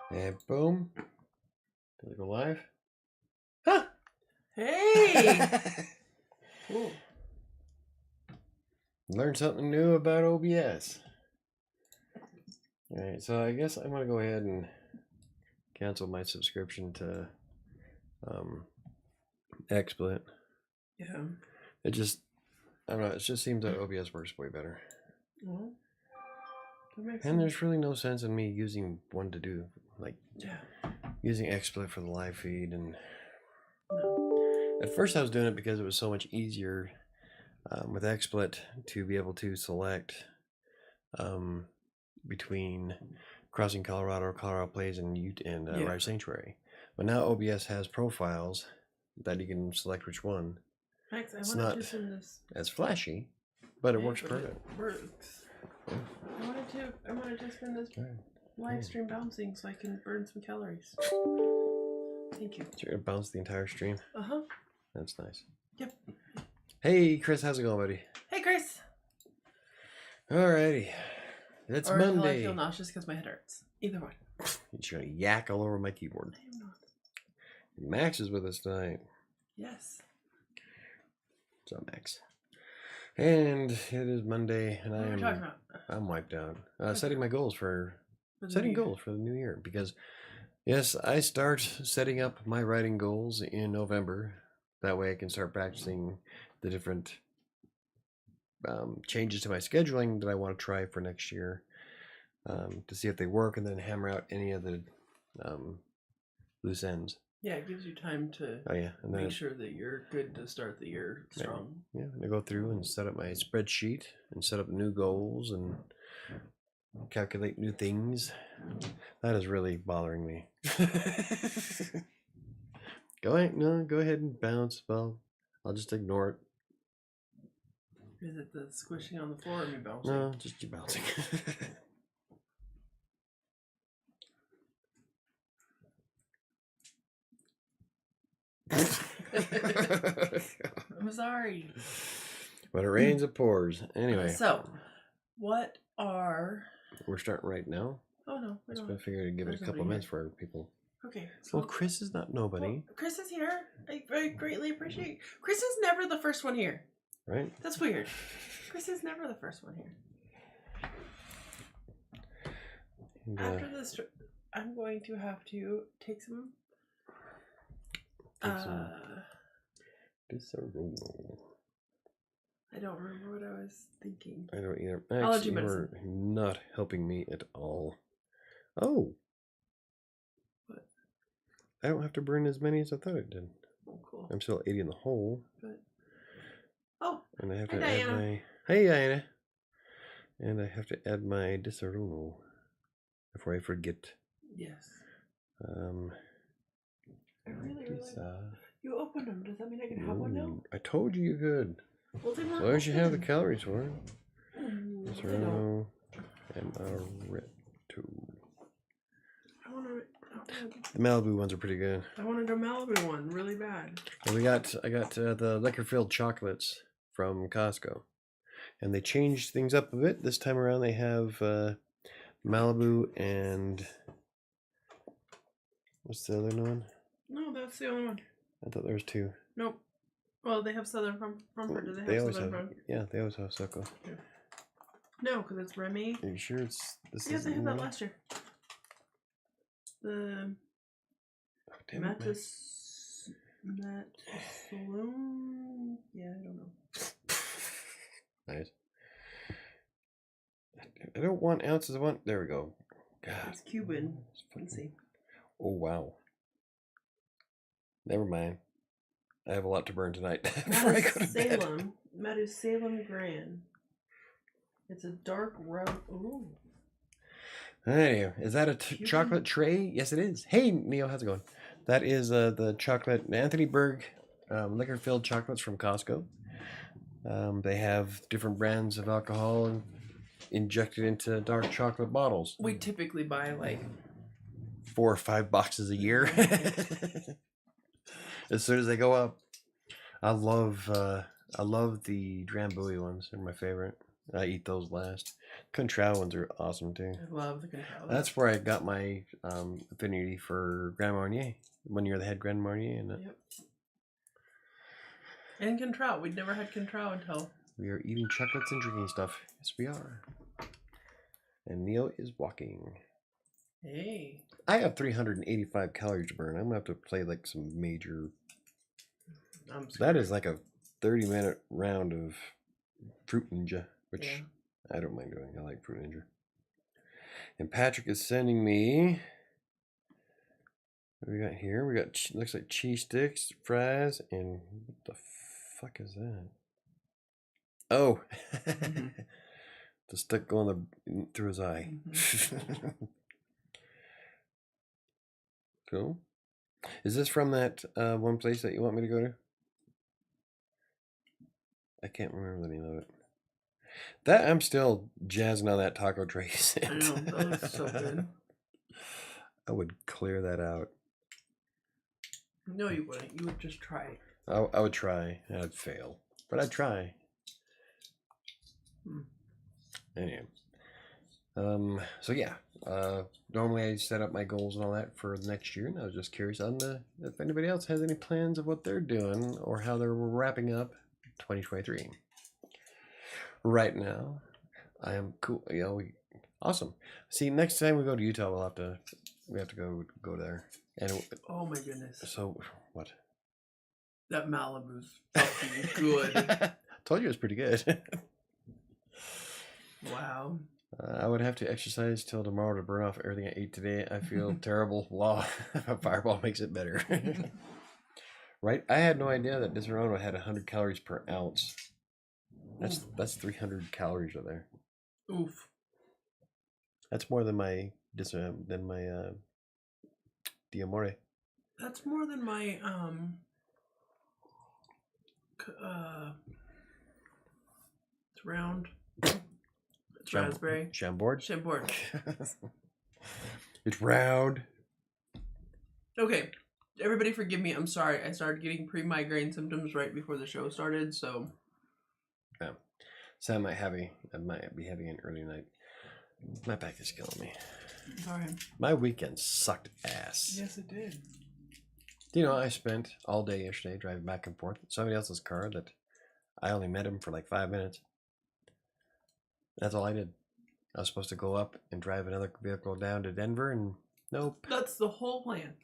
And boom. Did it go live? Huh! Hey! Cool. Learn something new about OBS. Alright, so I guess I'm going to go ahead and cancel my subscription to XSplit. Yeah. It just, I don't know, it just seems that OBS works way better. Well, that makes And sense. there's really no sense in me using one to do, like, Yeah. using XSplit for the live feed. And No. at first I was doing it because it was so much easier with XSplit to be able to select between Crossing Colorado, Colorado Plays, and WriterSanctuary. But now OBS has profiles that you can select which one. Max, It's I not wanted to send this. as flashy, but it works but perfect. It works. I wanted to spend this live stream bouncing so I can burn some calories. Thank you. So you're gonna bounce the entire stream? Uh-huh. That's nice. Yep. Hey Chris, how's it going, buddy? Hey, Chris. Alrighty. It's Or until Monday. I feel nauseous because my head hurts. Either one. You're just gonna yak all over my keyboard. I am not. Max is with us tonight. Yes. What's up, Max? And it is Monday, and What are we talking about? I'm wiped out. Setting my goals for For the setting new year. goals for the new year, because yes, I start setting up my writing goals in November. That way I can start practicing the different changes to my scheduling that I want to try for next year, to see if they work, and then hammer out any of the loose ends. Yeah, it gives you time to And then make sure that you're good to start the year strong. Yeah, and I go through and set up my spreadsheet and set up new goals and calculate new things. That is really bothering me. Go ahead and bounce. Well, I'll just ignore it. Is it the squishing on the floor or me bouncing? No, just you bouncing. I'm sorry. When it rains, it pours. Anyway. So, what are... We're starting right now. Oh, no. We don't. I figured I'd give it a couple of minutes for people. Okay. So, Well, Chris is not nobody. Well, Chris is here. I greatly appreciate... Chris is never the first one here. Right? That's weird. Chris is never the first one here. And, After this, I'm going to have to take some... Disarray. I don't remember what I was thinking. I don't either. Allergy You medicine. are not helping me at all. Oh. What? I don't have to burn as many as I thought I did. Oh, cool. I'm still 80 in the hole. Good. Oh. And I have Hi, to add Diana. my... Hey, Diana. And I have to add my Disaruno before I forget. Yes. I really You opened them. Does that mean I can have one now? I told you you could. Well, then As long as you have the open. calories for it. Disaruno and Amaretto. I want to. The Malibu ones are pretty good. I wanted a Malibu one really bad. Well, I got the liquor-filled chocolates from Costco, and they changed things up a bit. This time around, they have Malibu and what's the other one? No, that's the only one. I thought there was two. Nope. Well, they have Southern Comfort. Do they have always Southern have. Comfort? Yeah, they always have Succo. No, because it's Remy. Are you sure it's this? Yeah, they had that one? last year. The Damn it, man. Saloon. Yeah, I don't know. Nice. I don't want ounces. I want. There we go. God. It's Cuban. Let's see. Oh wow. Never mind. I have a lot to burn tonight. Before I go to bed. Salem Grand. It's a dark round. Ooh. Anyway, is that a chocolate tray? Yes, it is. Hey, Neil, how's it going? That is the chocolate Anthony Berg liquor-filled chocolates from Costco. They have different brands of alcohol injected into dark chocolate bottles. We typically buy like 4 or 5 boxes a year. As soon as they go up. I love the Drambuie ones. They're my favorite. I eat those last. Contral ones are awesome too. I love the Contral. That's where I got my affinity for Grand Marnier. When you're the head Grand Marnier. And, Yep. And Contral. We'd never had Contral until... We are eating chocolates and drinking stuff. Yes, we are. And Neo is walking. Hey. I have 385 calories to burn. I'm going to have to play like some major... That is like a 30-minute round of Fruit Ninja, which I don't mind doing. I like Fruit Ninja. And Patrick is sending me... What do we got here? We got, looks like cheese sticks, fries, and what the fuck is that? Oh! The stick going through his eye. Cool. Is this from that one place that you want me to go to? I can't remember the name of it. That I'm still jazzing on that taco tray. I know, that looks so good. I would clear that out. No, you wouldn't. You would just try. I would try. I'd fail, but I'd try. Anyway. So yeah. Normally I set up my goals and all that for the next year, and I was just curious on if anybody else has any plans of what they're doing or how they're wrapping up 2023. Right now, I am cool. You know, awesome. See, next time we go to Utah, we have to go there. And oh my goodness. So what? That Malibu's fucking good. Told you it was pretty good. Wow. I would have to exercise till tomorrow to burn off everything I ate today. I feel terrible. Wow, a fireball makes it better. Right? I had no idea that Disaronno had 100 calories per ounce. That's 300 calories right there. Oof. That's more than my Diamore. That's more than my it's round. It's raspberry. Chambord? Chambord. It's round. Okay. Everybody forgive me. I'm sorry. I started getting pre-migraine symptoms right before the show started, so... Yeah. So I might be having an early night. My back is killing me. Sorry. My weekend sucked ass. Yes, it did. You know, I spent all day yesterday driving back and forth in somebody else's car that I only met him for like 5 minutes. That's all I did. I was supposed to go up and drive another vehicle down to Denver, and nope. That's the whole plan.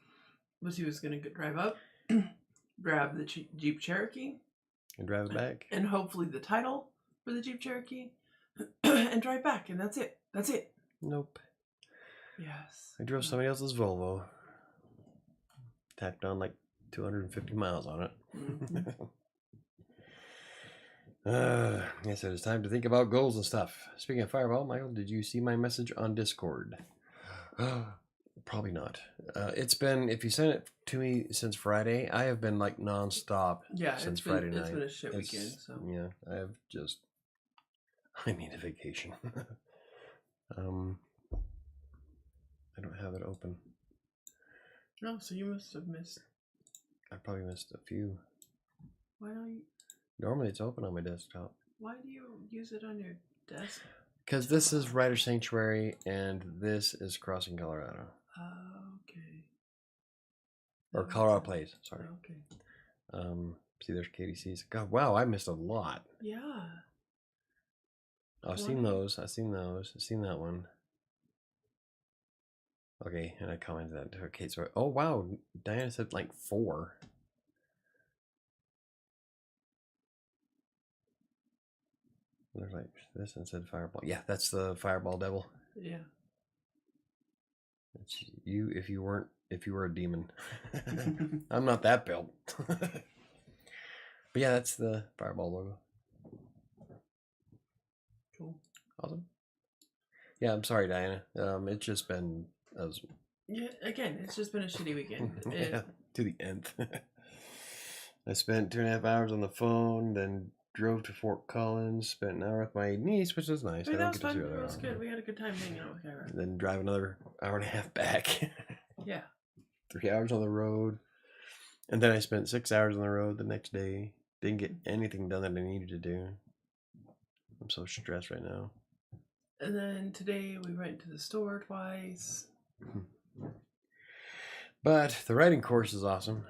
Was he was going to drive up, grab the Jeep Cherokee, and drive it back, and hopefully the title for the Jeep Cherokee, and drive back, and that's it. That's it. Nope. Yes. I drove somebody else's Volvo. Tacked on like 250 miles on it. Yes, it is time to think about goals and stuff. Speaking of Fireball, Michael, did you see my message on Discord? Probably not. It's been, if you sent it to me since Friday, I have been like nonstop since Friday night. It's been a shit weekend, so. Yeah, I need a vacation. I don't have it open. No, so you must have missed. I probably missed a few. Why don't you? Normally it's open on my desktop. Why do you use it on your desk? Because this is WriterSanctuary and this is Crossing Colorado. Okay. Or Colorado Plays, sorry. Okay. See, there's KDC's. God, wow, I missed a lot. Yeah. Oh, I've seen those. I've seen that one. Okay, and I commented that to Kate. So, oh wow, Diana said like 4. There's like this and said Fireball. Yeah, that's the Fireball Devil. Yeah. It's you if you were a demon. I'm not that built. But yeah, that's the Fireball logo. Cool. Awesome. Yeah, I'm sorry, Diana. It's just been yeah, again, it's just been a shitty weekend. Yeah, to the nth. I spent 2.5 hours on the phone, then drove to Fort Collins, spent an hour with my niece, which was nice. That was fun. It was good. We had a good time hanging out with Kyra. Then drive another 1.5 hours back. Yeah. 3 hours on the road. And then I spent 6 hours on the road the next day. Didn't get anything done that I needed to do. I'm so stressed right now. And then today we went to the store twice. But the writing course is awesome.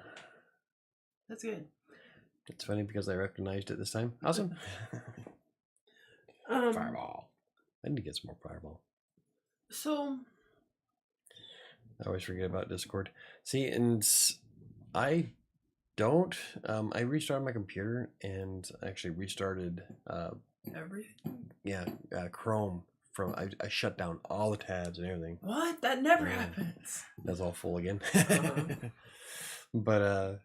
That's good. It's funny because I recognized it this time. Awesome. Fireball. I need to get some more Fireball. So I always forget about Discord. See, and I don't. I restarted my computer and actually restarted. Everything. Yeah, Chrome. I shut down all the tabs and everything. What? That never happens. That's all full again. Uh-huh. But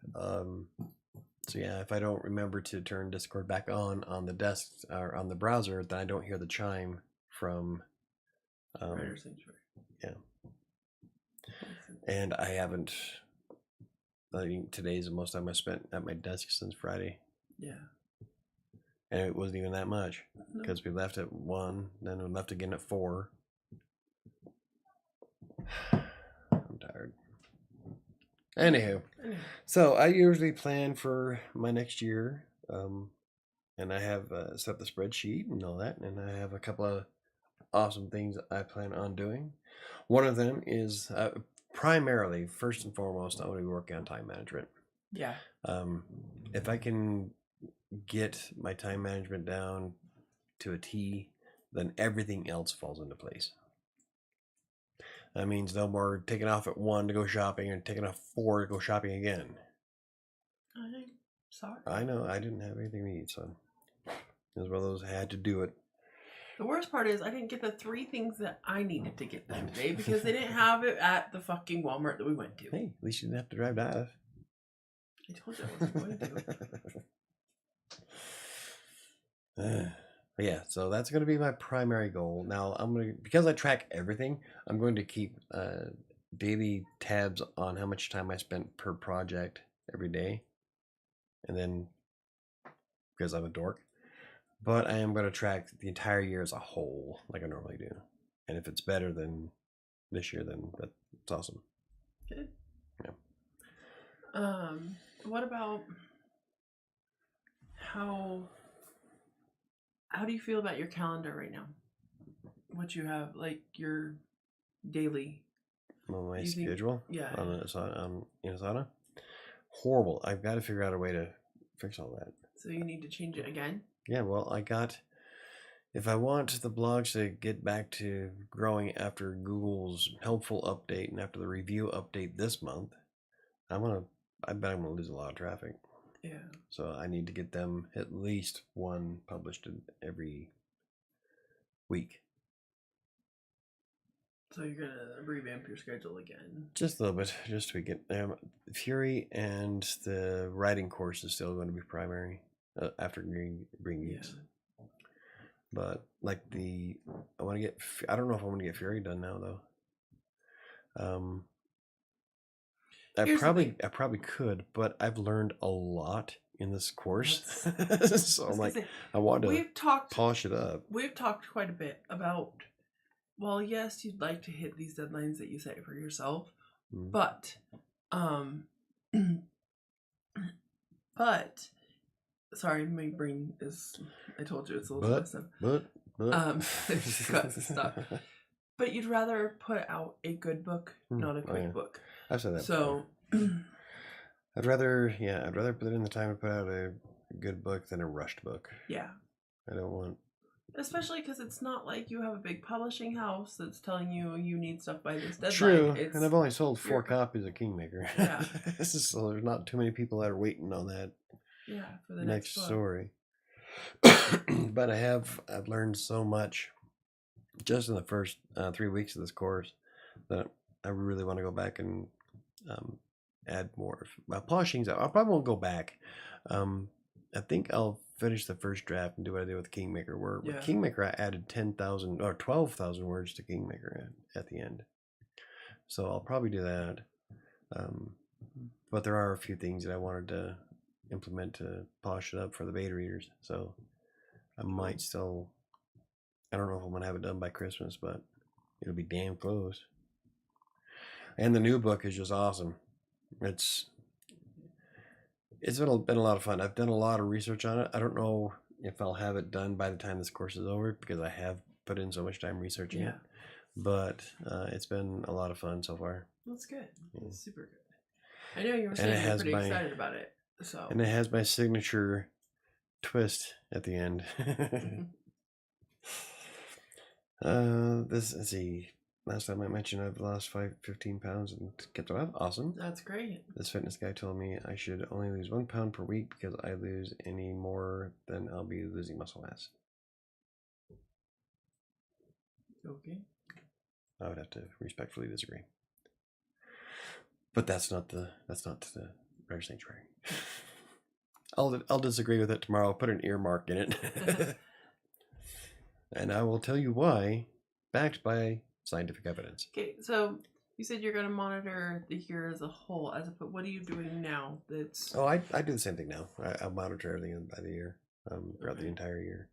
so yeah, if I don't remember to turn Discord back on the desk or on the browser, then I don't hear the chime from WriterSanctuary. Yeah. And I haven't. I think today's the most time I spent at my desk since Friday. Yeah. And it wasn't even that much because we left at 1, then we left again at 4. I'm tired. Anywho, so I usually plan for my next year, and I have set the spreadsheet and all that, and I have a couple of awesome things I plan on doing. One of them is primarily, first and foremost, I want to be working on time management. Yeah. If I can get my time management down to a T, then everything else falls into place. That means no more taking off at 1 to go shopping and taking off 4 to go shopping again. I'm sorry. I know, I didn't have anything to eat, so it was one of those, I had to do it. The worst part is I didn't get the 3 things that I needed to get done today because they didn't have it at the fucking Walmart that we went to. Hey, at least you didn't have to drive to. I told you I wasn't going to. Yeah, so that's going to be my primary goal. Now, because I track everything, I'm going to keep daily tabs on how much time I spent per project every day. And then, because I'm a dork, but I am going to track the entire year as a whole, like I normally do. And if it's better than this year, then that's awesome. Good. Yeah. What about how do you feel about your calendar right now? What you have, like your daily? My schedule? Yeah. On Asana? Horrible. I've got to figure out a way to fix all that. So you need to change it again? Yeah, well, if I want the blogs to get back to growing after Google's helpful update and after the review update this month, I bet I'm gonna lose a lot of traffic. Yeah. So I need to get them at least one published every week. So you're gonna revamp your schedule again? Just a little bit, just tweak it. Fury and the writing course is still going to be primary after Green Geeks. Yeah. But like I want to get. I don't know if I want to get Fury done now though. I probably could, but I've learned a lot in this course, so I'm like, I want to polish it up. We've talked quite a bit about. Well, yes, you'd like to hit these deadlines that you set for yourself, but sorry, my brain is. I told you it's a little messed up. Stop. But you'd rather put out a good book, not a quick book. I've said that. So I'd rather put in the time to put out a good book than a rushed book. Yeah. I don't want. Especially because it's not like you have a big publishing house that's telling you need stuff by this deadline. True, and I've only sold 4 copies of Kingmaker. Yeah. So there's not too many people that are waiting on that. Yeah, for the next story. But I've learned so much just in the first 3 weeks of this course that I really want to go back and add more polishings. I probably won't go back. I think I'll finish the first draft and do what I did with Kingmaker. With Kingmaker, I added 10,000 or 12,000 words to Kingmaker at the end. So I'll probably do that. But there are a few things that I wanted to implement to polish it up for the beta readers. So I might still. I don't know if I'm gonna have it done by Christmas, but it'll be damn close. And the new book is just awesome. It's been a lot of fun. I've done a lot of research on it. I don't know if I'll have it done by the time this course is over, because I have put in so much time researching it. But it's been a lot of fun so far. That's good. That's super good. I know you were saying you're pretty excited about it. So. And it has my signature twist at the end. Let's see. Last time I mentioned I've lost 15 pounds and kept it up. Awesome. That's great. This fitness guy told me I should only lose 1 pound per week because I lose any more then I'll be losing muscle mass. Okay. I would have to respectfully disagree. But that's not the Writer Sanctuary. I'll disagree with it tomorrow. I'll put an earmark in it. And I will tell you why, backed by scientific evidence. Okay, so you said you're going to monitor the year as a whole. What are you doing now? That's I do the same thing now. I monitor everything by the year, throughout the entire year.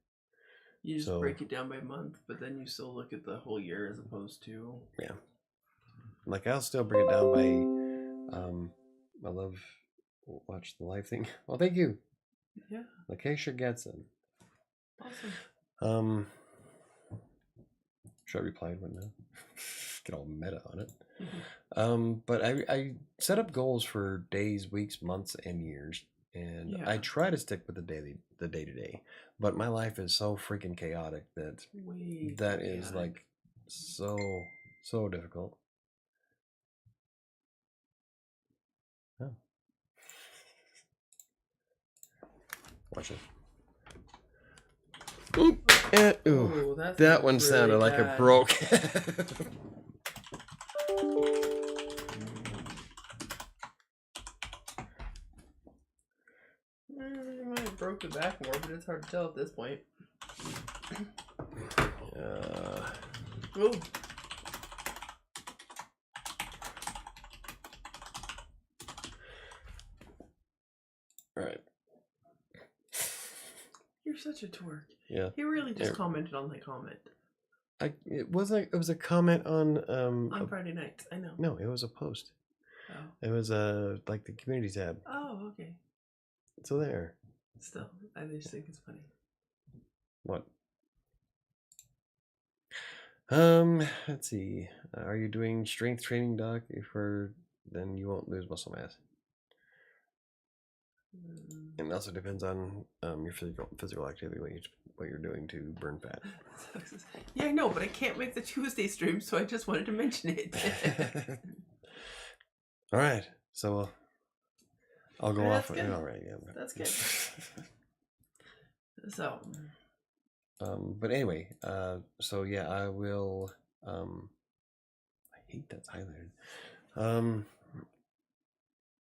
You just break it down by month, but then you still look at the whole year as opposed to... Yeah. Like, I'll still break it down by, I love watch the live thing. Well, thank you. Yeah. Lakeisha Getson. Awesome. Should I reply right now? Get all meta on it. But I set up goals for days, weeks, months, and years. And I try to stick with the day-to-day. But my life is so freaking chaotic that is like so difficult. Oh. Watch it. Oop. Ooh, that one sounded like it broke. You might have broke the back more, but it's hard to tell at this point. Ooh. Right. You're such a twerk. Yeah. He really just commented on the comment. It was a comment on Friday nights. I know. No, it was a post. Oh. It was like the community tab. Oh, okay. So there. Still, I just think it's funny. What? Let's see. Are you doing strength training, Doc? Then you won't lose muscle mass. And it also depends on your physical activity, what you're doing to burn fat. Yeah, I know, but I can't make the Tuesday stream, so I just wanted to mention it. All right, so I'll go off. Good. All right, yeah. That's good. So. But anyway, so yeah, I will. I hate that's highlighted.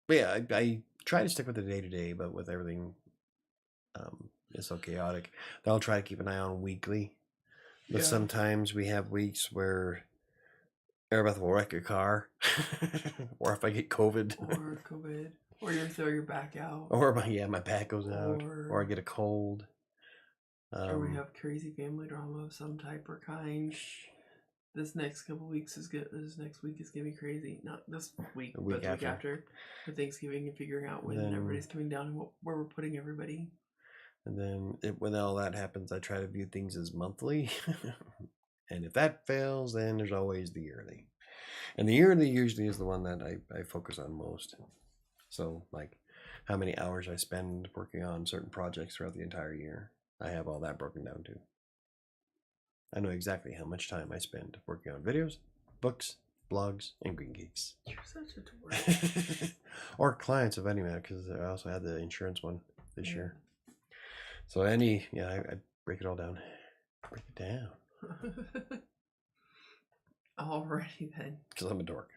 But yeah, I try to stick with the day-to-day, but with everything it's so chaotic, I'll try to keep an eye on weekly. But sometimes we have weeks where Arabeth will wreck your car, or if I get COVID, or you throw your back out, or my back goes out, or I get a cold, or we have crazy family drama of some type or kind. This next couple weeks is good. This next week is gonna be crazy. Not this week, but the week after for Thanksgiving and figuring out when everybody's coming down and where we're putting everybody. And then when all that happens, I try to view things as monthly. And if that fails, then there's always the yearly. And the yearly usually is the one that I focus on most. So, like, how many hours I spend working on certain projects throughout the entire year. I have all that broken down too. I know exactly how much time I spend working on videos, books, blogs, and Green Geeks. You're such a dork. Or clients of any matter, because I also had the insurance one this year. So I break it all down. Break it down. Alrighty then. Because I'm a dork.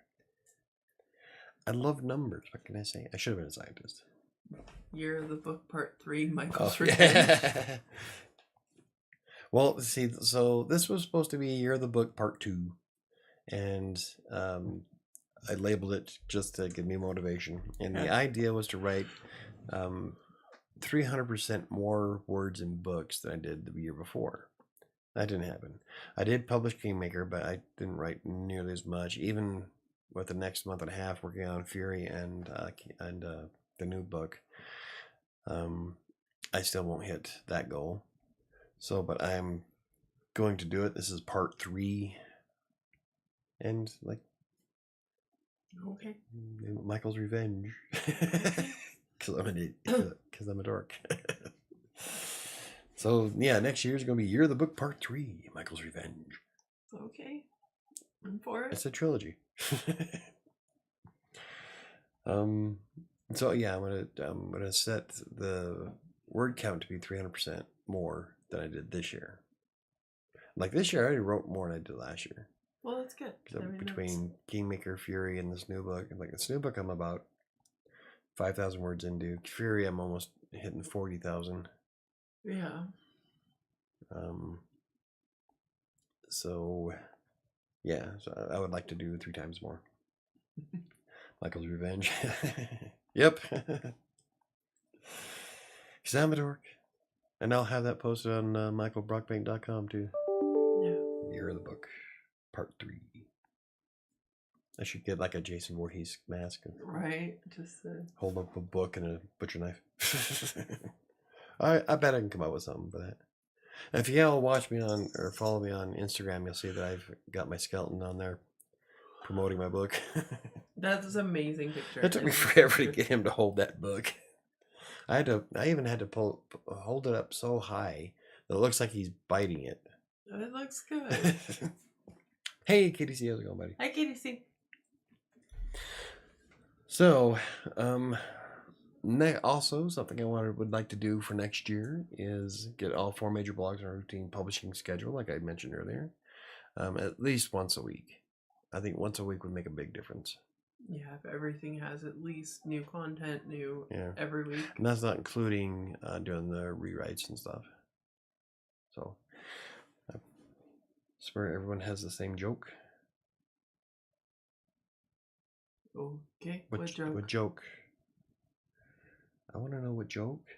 I love numbers. What can I say? I should have been a scientist. Year of the Book Part 3, Michael's yeah. Well, see, so this was supposed to be Year of the Book Part 2. And I labeled it just to give me motivation. And the idea was to write 300% more words in books than I did the year before. That didn't happen. I did publish Kingmaker, but I didn't write nearly as much. Even with the next month and a half working on Fury and the new book, I still won't hit that goal. So, but I'm going to do it. This is part 3. And like, okay, Michael's Revenge. Because I'm a dork. So yeah, next year's gonna be Year of the Book Part 3, Michael's Revenge. Okay, I'm for it. It's a trilogy. So yeah, I'm gonna set the word count to be 300% more than I did this year. Like this year, I already wrote more than I did last year. Well, that's good. Between Kingmaker, Fury, and this new book, like this new book, I'm about 5,000 words into. Fury, I'm almost hitting 40,000. Yeah. So yeah, so I would like to do 3 times more. Michael's Revenge. Yep. Because I'm a dork. And I'll have that posted on michaelbrockbank.com too. Yeah. Year of the Book, Part 3. I should get like a Jason Voorhees mask. Right. Just hold up a book and a butcher knife. I bet I can come up with something for that. And if you all watch me on or follow me on Instagram, you'll see that I've got my skeleton on there promoting my book. That's an amazing picture. It took me forever to get him to hold that book. I even had to hold it up so high that it looks like he's biting it. It looks good. Hey, Kitty C, how's it going, buddy? Hi, Kitty C. So, also something I would like to do for next year is get all 4 major blogs on a routine publishing schedule, like I mentioned earlier, at least once a week. I think once a week would make a big difference. Yeah, if everything has at least new content, every week. And that's not including doing the rewrites and stuff. So, I swear everyone has the same joke. Okay, what joke? What joke? I want to know what joke.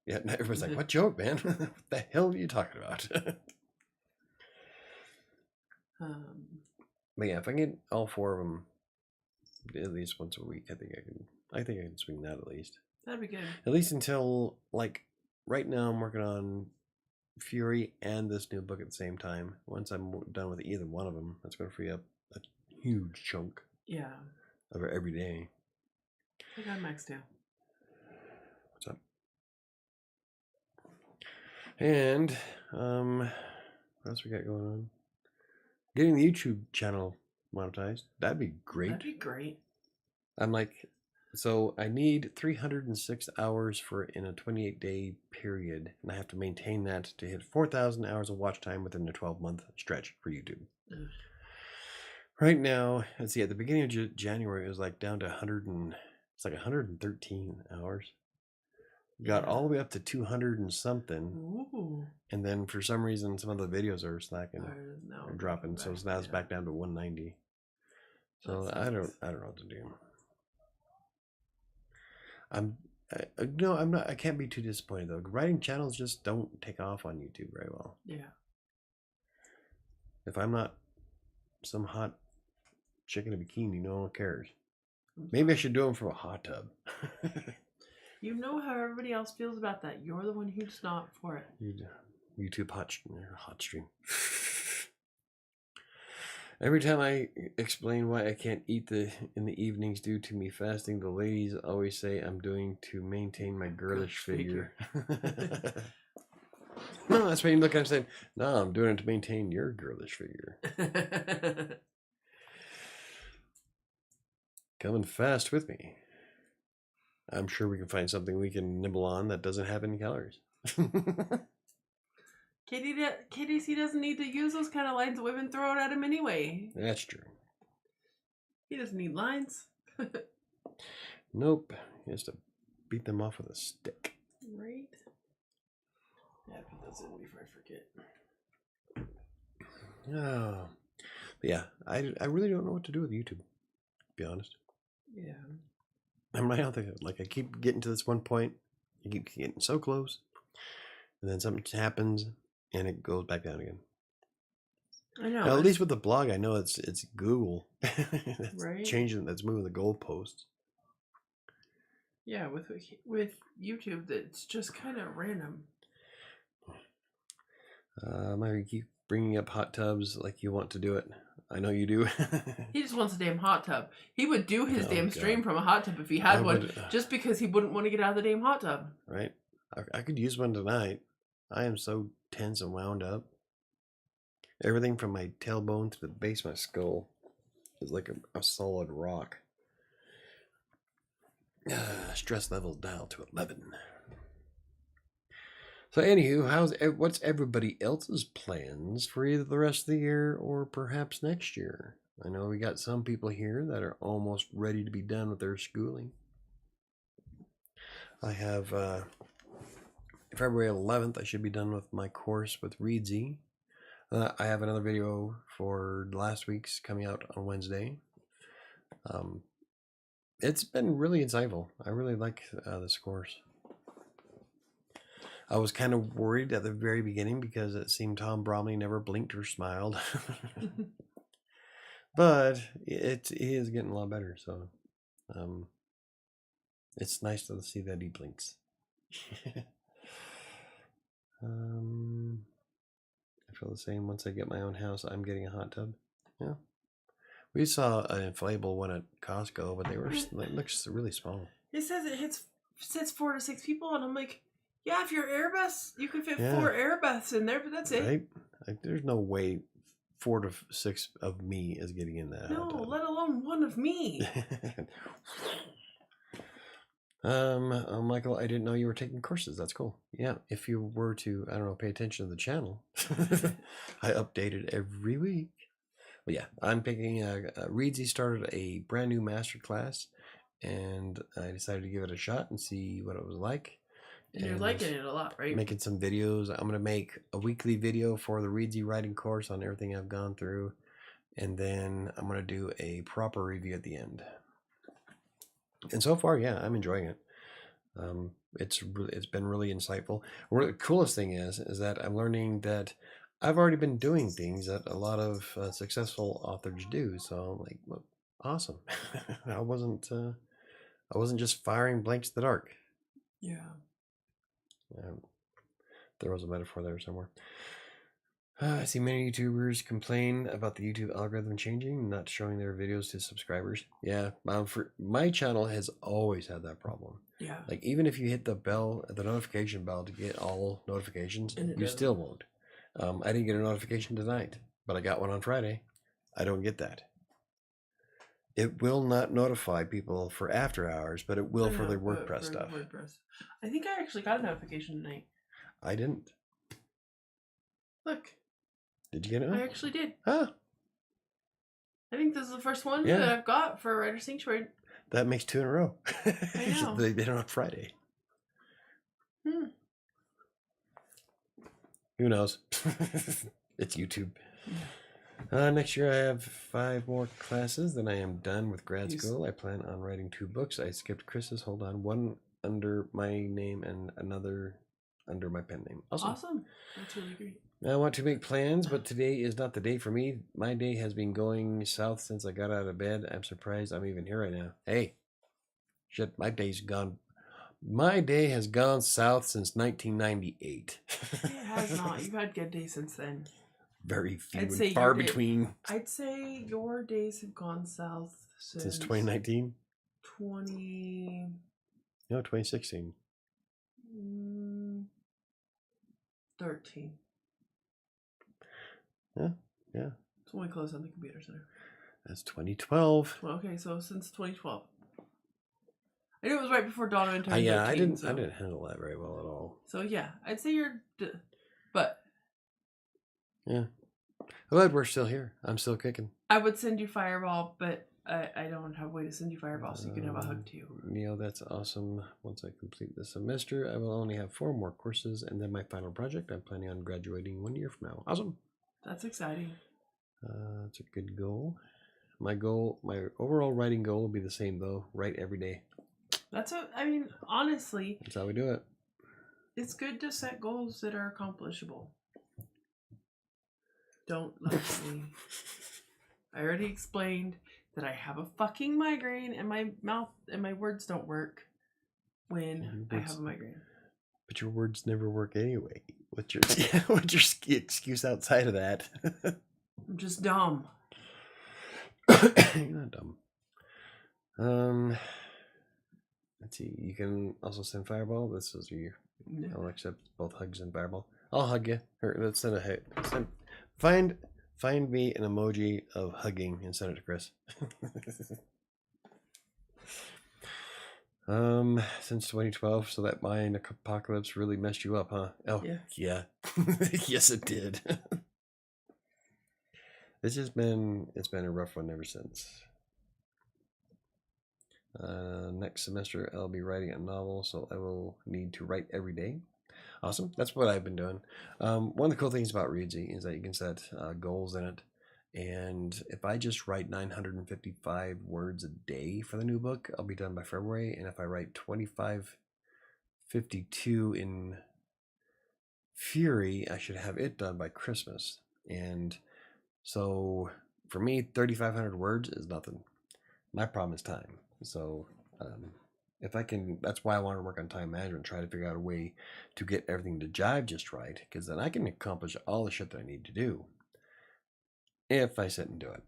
Yeah, everyone's like, what joke, man? What the hell are you talking about? But yeah, if I get all 4 of them at least once a week, I think I can swing that at least. That'd be good. At least until, like, right now I'm working on Fury and this new book at the same time. Once I'm done with either one of them, that's going to free up a huge chunk. Yeah. Of every day. I got Max down. What's up? And what else we got going on? Getting the YouTube channel monetized. That'd be great. That'd be great. I'm like, so I need 306 hours in a 28-day period, and I have to maintain that to hit 4,000 hours of watch time within a 12-month stretch for YouTube. Ugh. Right now, let's see, at the beginning of January, it was like down to 113 hours. Got all the way up to 200 and something. Ooh. And then for some reason, some of the videos are slacking or dropping. So now it's back down to 190. So I don't know what to do. I can't be too disappointed though. Writing channels just don't take off on YouTube very well. Yeah. If I'm not some hot chicken in a bikini, no one cares. Maybe I should do them from a hot tub. You know how everybody else feels about that. You're the one who's not for it. YouTube hot stream. Every time I explain why I can't eat in the evenings due to me fasting, the ladies always say I'm doing to maintain my girlish figure. No, that's when you look at it and say, no, I'm doing it to maintain your girlish figure. Come and fast with me. I'm sure we can find something we can nibble on that doesn't have any calories. Kitty C doesn't need to use those kind of lines that women throw at him anyway. That's true. He doesn't need lines. Nope. He has to beat them off with a stick. Right. Yeah, put those in before I forget. Oh. But yeah, I really don't know what to do with YouTube, to be honest. Yeah. I'm right out there. Like, I keep getting to this one point. I keep getting so close. And then something happens, and it goes back down again. I know. Now, at least with the blog, I know it's Google. That's right? Changing, that's moving the goalposts. Yeah, with YouTube, that's just kind of random. I keep bringing up hot tubs like you want to do it. I know you do. He just wants a damn hot tub. He would do his damn stream from a hot tub if he had one, just because he wouldn't want to get out of the damn hot tub. Right. I could use one tonight. I am so tense and wound up. Everything from my tailbone to the base of my skull is like a solid rock. Stress level dialed to 11. So anywho, what's everybody else's plans for either the rest of the year or perhaps next year? I know we got some people here that are almost ready to be done with their schooling. I have February 11th, I should be done with my course with Reedsy. I have another video for last week's coming out on Wednesday. It's been really insightful. I really like this course. I was kind of worried at the very beginning because it seemed Tom Bromley never blinked or smiled. But he is getting a lot better, so it's nice to see that he blinks. I feel the same. Once I get my own house, I'm getting a hot tub. Yeah. We saw an inflatable one at Costco, but it looks really small. It says it fits 4 to 6 people, and I'm like, yeah, if you're airbus, you can fit 4 airbus in there, but that's it. Right? Like, there's no way 4 to 6 of me is getting in that. No, let alone 1 of me. Michael, I didn't know you were taking courses. That's cool. Yeah, if you were to, I don't know, pay attention to the channel, I update it every week. Well, yeah, I'm picking. Reedsy started a brand new master class, and I decided to give it a shot and see what it was like. And you're liking it a lot, right? Making some videos. I'm going to make a weekly video for the Reedsy writing course on everything I've gone through. And then I'm going to do a proper review at the end. And so far, yeah, I'm enjoying it. It's been really insightful. The coolest thing is that I'm learning that I've already been doing things that a lot of successful authors do. So I'm like, well, awesome. I wasn't just firing blanks in the dark. Yeah. There was a metaphor there somewhere. I see many YouTubers complain about the YouTube algorithm changing, not showing their videos to subscribers. Yeah, my channel has always had that problem. Yeah. Like, even if you hit the notification bell to get all notifications, you still won't. I didn't get a notification tonight, but I got one on Friday. I don't get that. It will not notify people for after hours, but it will for the WordPress stuff. WordPress. I think I actually got a notification tonight. I didn't. Look. Did you get it? I actually did. Huh. I think this is the first one that I've got for WriterSanctuary. That makes 2 in a row. I know. They did it on Friday. Who knows? It's YouTube. Next year I have 5 more classes, then I am done with grad school. I plan on writing 2 books. I skipped Chris's. Hold on. One under my name and another under my pen name. Awesome. That's really great. I want to make plans, but today is not the day for me. My day has been going south since I got out of bed. I'm surprised I'm even here right now. Hey, shit, my day's gone. My day has gone south since 1998. It has not. You've had good days since then. Very few and far between. I'd say your days have gone south since 2019? 2016. 13. Yeah. It's when we closed on the computer center. That's 2012. Well, okay, so since 2012. I knew it was right before Donovan turned 13. Yeah, I didn't handle that very well at all. So yeah, I'd say but yeah. I'm glad we're still here. I'm still kicking. I would send you Fireball, but I don't have a way to send you Fireball, so you can have a hug too. Neil, that's awesome. Once I complete the semester, I will only have 4 more courses, and then my final project. I'm planning on graduating 1 year from now. Awesome. That's exciting. That's a good goal. My overall writing goal will be the same though. Write every day. Honestly, that's how we do it. It's good to set goals that are accomplishable. Don't laugh at me. I already explained that I have a fucking migraine and my mouth and my words don't work. when I have a migraine. But your words never work anyway. What's your excuse outside of that? I'm just dumb. You're not dumb. Let's see. You can also send Fireball. This is your. No. I'll accept both hugs and Fireball. I'll hug you. Or let's send a hug. Find me an emoji of hugging and send it to Chris. Since 2012, so that Mayan apocalypse really messed you up, huh? Oh, yeah. Yes, it did. It's been a rough one ever since. Next semester, I'll be writing a novel, so I will need to write every day. Awesome. That's what I've been doing. One of the cool things about Readsy is that you can set goals in it. And if I just write 955 words a day for the new book, I'll be done by February. And if I write 2552 in Fury, I should have it done by Christmas. And so for me, 3,500 words is nothing. My problem is time. So if I can, that's why I want to work on time management, try to figure out a way to get everything to jive just right, because then I can accomplish all the shit that I need to do if I sit and do it.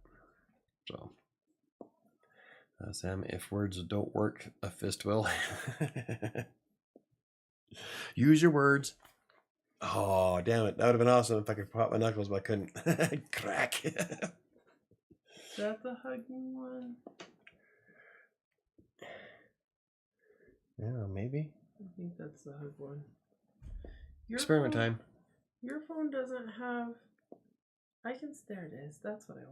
So, Sam, if words don't work, a fist will. Use your words. Oh, damn it. That would have been awesome if I could pop my knuckles, but I couldn't. Crack. Is that the hugging one? Yeah, maybe. I think that's the hug one. Experiment time. Your phone doesn't have... There it is. That's what I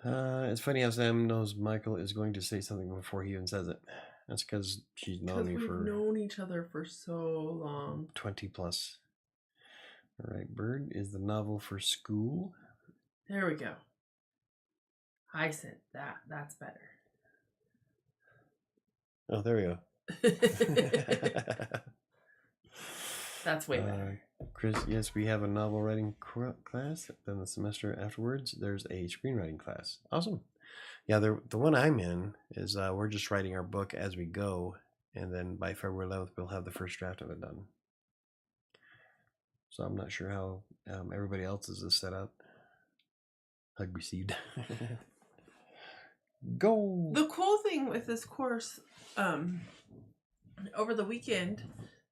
wanted. It's funny how Sam knows Michael is going to say something before he even says it. That's because she's known me for... We've known each other for so long. 20 plus. All right, Bird is the novel for school. There we go. I said that. That's better. Oh, there we go. That's way better. Chris, yes, we have a novel writing class. Then the semester afterwards, there's a screenwriting class. Awesome. Yeah, the one I'm in is we're just writing our book as we go. And then by February 11th, we'll have the first draft of it done. So I'm not sure how everybody else's is set up. Hug received. Go. The cool thing with this course, over the weekend,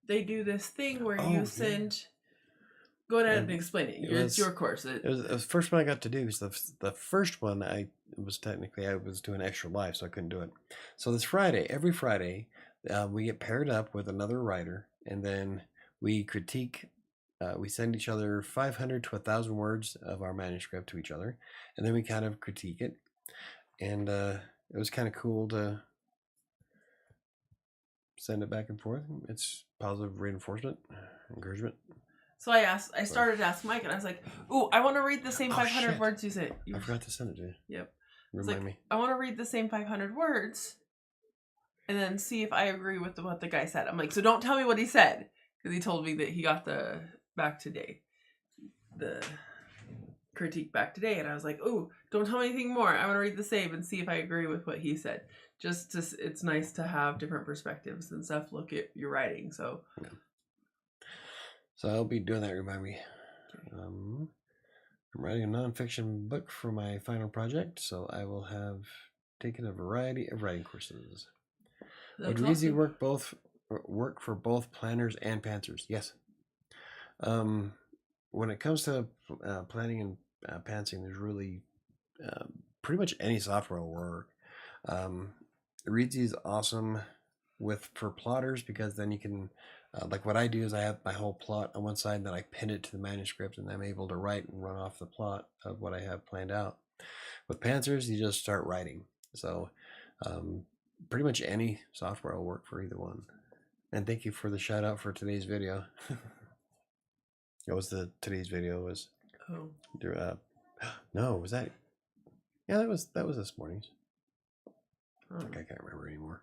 they do this thing where you send... Go ahead and explain it. It's your course. It was the first one I got to do. Because the first one I was doing extra live, so I couldn't do it. So this Friday, every Friday, we get paired up with another writer, and then we critique. We send each other 500 to 1,000 words of our manuscript to each other, and then we kind of critique it. And it was kind of cool to send it back and forth. It's positive reinforcement, encouragement. So I started to ask Mike, and I was like, "Ooh, I want to read the same 500 words you said." I forgot to send it to you. Yep. Remind me. I want to read the same 500 words, and then see if I agree with what the guy said. I'm like, so don't tell me what he said, because he told me that he got the critique back today, and I was like, "Ooh, don't tell me anything more. I want to read the same and see if I agree with what he said." It's nice to have different perspectives and stuff. Look at your writing, so. Yeah. So I'll be doing that, remind me. I'm writing a nonfiction book for my final project, so I will have taken a variety of writing courses. Would Reezy work for both planners and pantsers? Yes. When it comes to planning and pantsing, there's really pretty much any software will work. Reezy is awesome for plotters, because then you can... like what I do is I have my whole plot on one side, and then I pin it to the manuscript, and I'm able to write and run off the plot of what I have planned out. With pantsers, you just start writing. So pretty much any software will work for either one. And thank you for the shout out for today's video. Today's video was? Oh. No, was that? Yeah, that was this morning's. I can't remember anymore.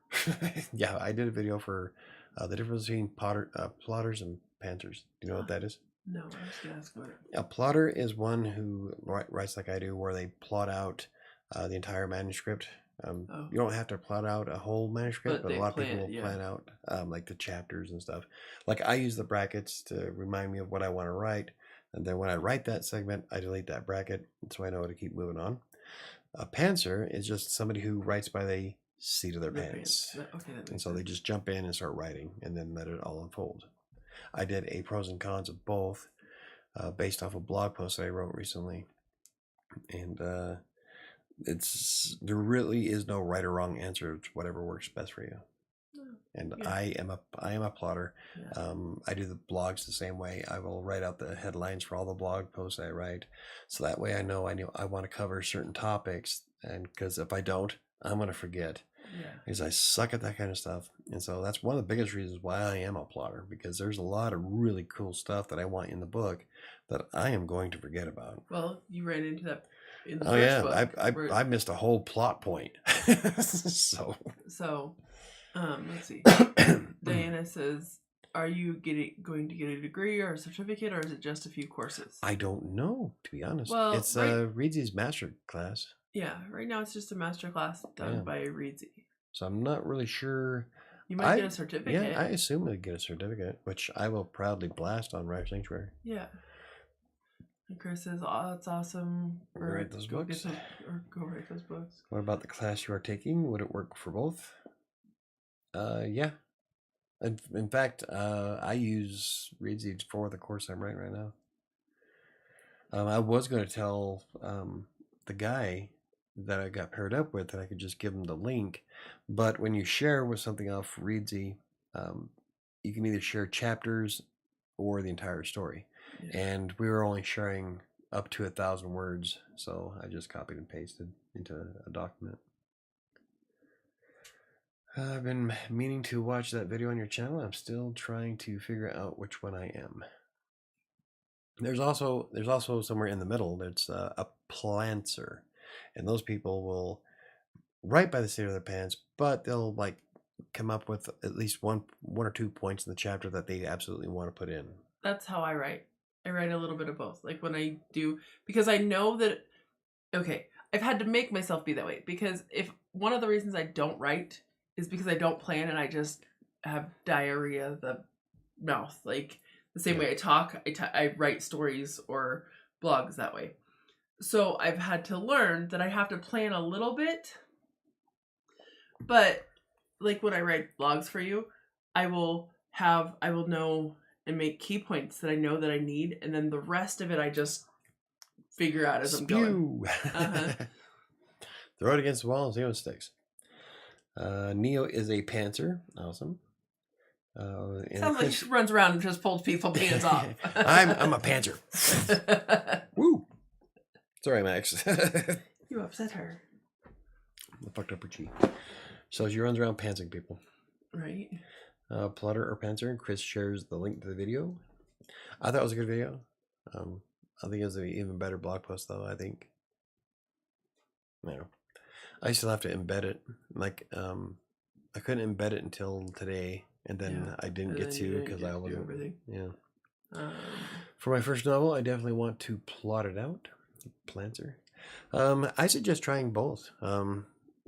Yeah, I did a video for the difference between plotters and pantsers. Do you know what that is? No, I was going to ask about it. A plotter is one who writes like I do, where they plot out the entire manuscript You don't have to plot out a whole manuscript, but a lot of people will yeah. plan out like the chapters and stuff. Like I use the brackets to remind me of what I want to write, and then when I write that segment, I delete that bracket so I know to keep moving on. A pantser is just somebody who writes by the seat of their pants. Okay, and so they just jump in and start writing and then let it all unfold. I did a pros and cons of both based off a blog post that I wrote recently. And there really is no right or wrong answer. It's whatever works best for you. And yeah. I am a plotter. Yeah. I do the blogs the same way. I will write out the headlines for all the blog posts I write, so that way I know I want to cover certain topics, and because if I don't, I'm gonna forget. Yeah. Because I suck at that kind of stuff, and so that's one of the biggest reasons why I am a plotter, because there's a lot of really cool stuff that I want in the book that I am going to forget about. Well, you ran into that in the first book. I missed a whole plot point. So. Let's see. Diana says, are you going to get a degree or a certificate, or is it just a few courses? I don't know, to be honest. Well, it's Reedsy's master class. Yeah, right now it's just a master class done by Reedsy. So I'm not really sure. You might get a certificate. Yeah, I assume I'd get a certificate, which I will proudly blast on WriterSanctuary. Yeah. And Chris says, oh, that's awesome. Write those books. Go write those books. What about the class you are taking? Would it work for both? Yeah. In fact, I use Reedsy for the course I'm writing right now. I was going to tell the guy that I got paired up with that I could just give him the link, but when you share with something off Reedsy, you can either share chapters or the entire story. Yeah. And we were only sharing up to 1,000 words, so I just copied and pasted into a document. I've been meaning to watch that video on your channel. I'm still trying to figure out which one I am. There's also somewhere in the middle that's a plantser, and those people will write by the seat of their pants, but they'll like come up with at least one or two points in the chapter that they absolutely want to put in. That's how I write. I write a little bit of both. Like when I do, because I know that, okay, I've had to make myself be that way, because if one of the reasons I don't write is because I don't plan and I just have diarrhea of the mouth. Like the same way I talk, I write stories or blogs that way. So I've had to learn that I have to plan a little bit. But like when I write blogs for you, I will know and make key points that I know that I need, and then the rest of it I just figure out as I'm going. Throw it against the wall and see what sticks. Neo is a pantser. Awesome. Sounds like she runs around and just pulls people's hands off. I'm a pantser. Woo! Sorry, Max. You upset her. I fucked up her cheek. So she runs around pantsing people. Right. Plotter or pantser, and Chris shares the link to the video. I thought it was a good video. I think it was an even better blog post, though. I think. I still have to embed it. Like, I couldn't embed it until today, and then I didn't get to because I wasn't. Everything. Yeah. For my first novel, I definitely want to plot it out. Planter. I suggest trying both.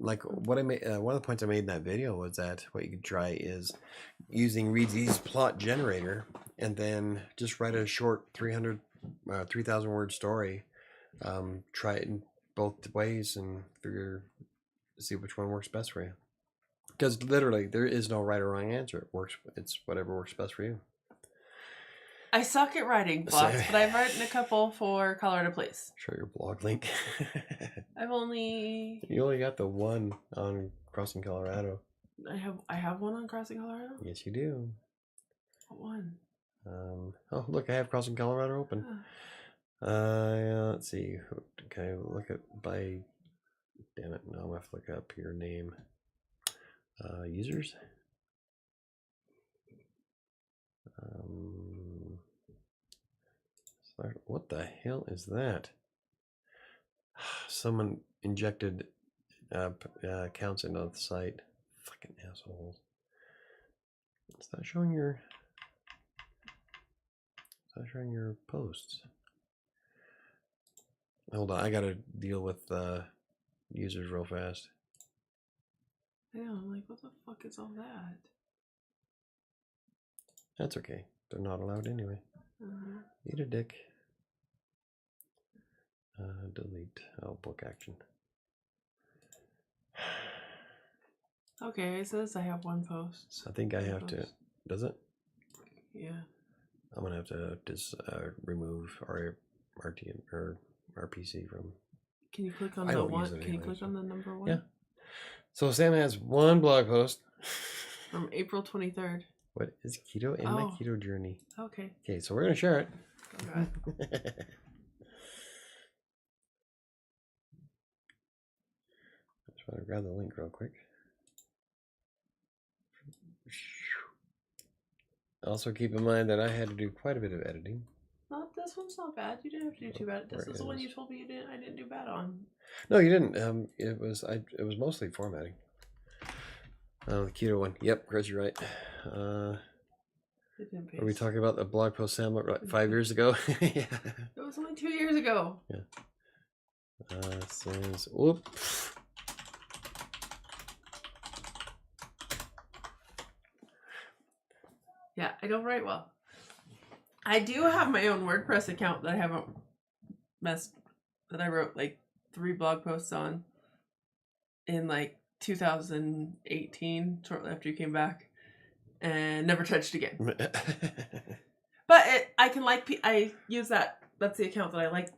Like what I made, one of the points I made in that video was that what you could try is using Reedsy's plot generator, and then just write a short 3,000 word story. Try it in both ways and see which one works best for you. Because literally, there is no right or wrong answer. It's whatever works best for you. I suck at writing blogs, but I've written a couple for Colorado Place. Show your blog link. You only got the one on Crossing Colorado. I have one on Crossing Colorado? Yes, you do. What one? Oh, look, I have Crossing Colorado open. Let's see. Okay, look at by... Damn it, no, I have to look up your name. Users? What the hell is that? Someone injected accounts into the site. Fucking assholes. It's not showing your posts. Hold on, I gotta deal with users real fast. I know, I'm like, what the fuck is all that? That's okay. They're not allowed anyway. Eat a dick. Delete. Oh, book action. Okay, it says I have one post. I think I have to. Does it? Yeah. I'm gonna have to just remove our RTM or RPC from. Can you click on the one? Can you click on the number 1? Yeah. So Sam has one blog post from April 23rd. What is keto in my keto journey? Okay. Okay, so we're gonna share it. Okay. Just want to grab the link real quick. Also, keep in mind that I had to do quite a bit of editing. This one's not bad. You didn't have to do too bad. This is the one you told me I didn't do bad on. No, you didn't. It was mostly formatting. The keto one. Yep, Chris, you're right. Are we talking about the blog post Sam wrote 5 years ago? Yeah. It was only 2 years ago. Yeah. Says, whoop. Yeah, I don't write well. I do have my own WordPress account that I haven't that I wrote like 3 blog posts on in like 2018, shortly after you came back, and never touched again. But I use that. That's the account that I like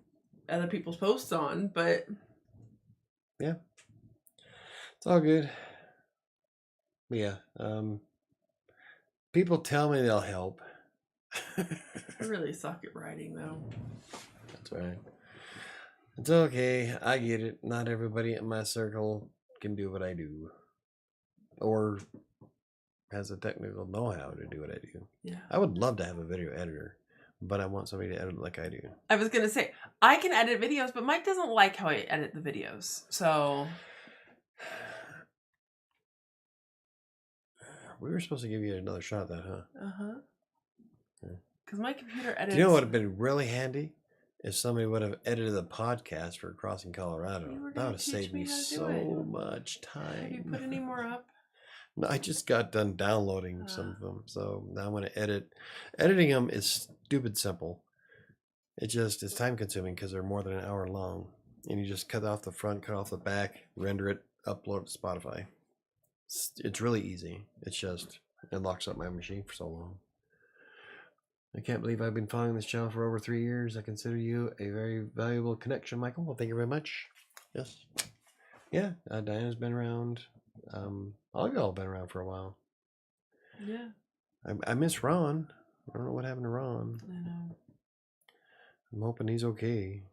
other people's posts on, but yeah, it's all good. But yeah, people tell me they'll help. I really suck at writing, though. That's right. It's okay. I get it. Not everybody in my circle can do what I do, or has a technical know-how to do what I do. Yeah. I would love to have a video editor, but I want somebody to edit like I do. I was gonna say I can edit videos, but Mike doesn't like how I edit the videos. So we were supposed to give you another shot at that, huh? Because my computer edits. Do you know what would have been really handy? If somebody would have edited the podcast for Crossing Colorado. That would have saved me so much time. Have you put any more up? No, I just got done downloading some of them. So now I'm going to edit. Editing them is stupid simple. It's time consuming because they're more than an hour long. And you just cut off the front, cut off the back, render it, upload it to Spotify. It's really easy. It's just, it locks up my machine for so long. I can't believe I've been following this channel for over 3 years. I consider you a very valuable connection, Michael. Well, thank you very much. Yes. Yeah, Diana's been around. All of y'all have been around for a while. Yeah. I miss Ron. I don't know what happened to Ron. I know. I'm hoping he's okay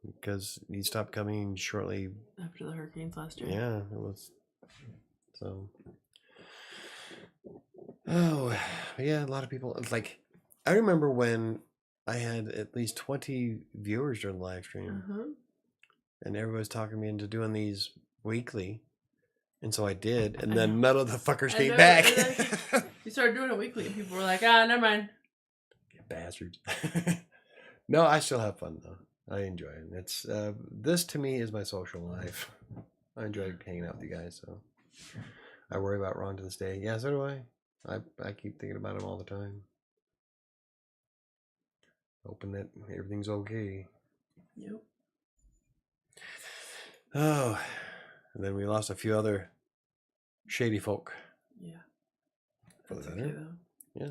because he stopped coming shortly after the hurricanes last year. Yeah, it was. So. Oh, yeah, a lot of people. It's like, I remember when I had at least 20 viewers during the live stream. And everybody was talking me into doing these weekly. And so I did. And then none of the fuckers came back. You started doing it weekly and people were like, never mind. Bastards. No, I still have fun though. I enjoy it. It's this to me is my social life. I enjoy hanging out with you guys. So I worry about Ron to this day. Yeah, so do I. I keep thinking about him all the time. Hoping that everything's okay. Yep. Oh, and then we lost a few other shady folk. Yeah. For the better. Yeah.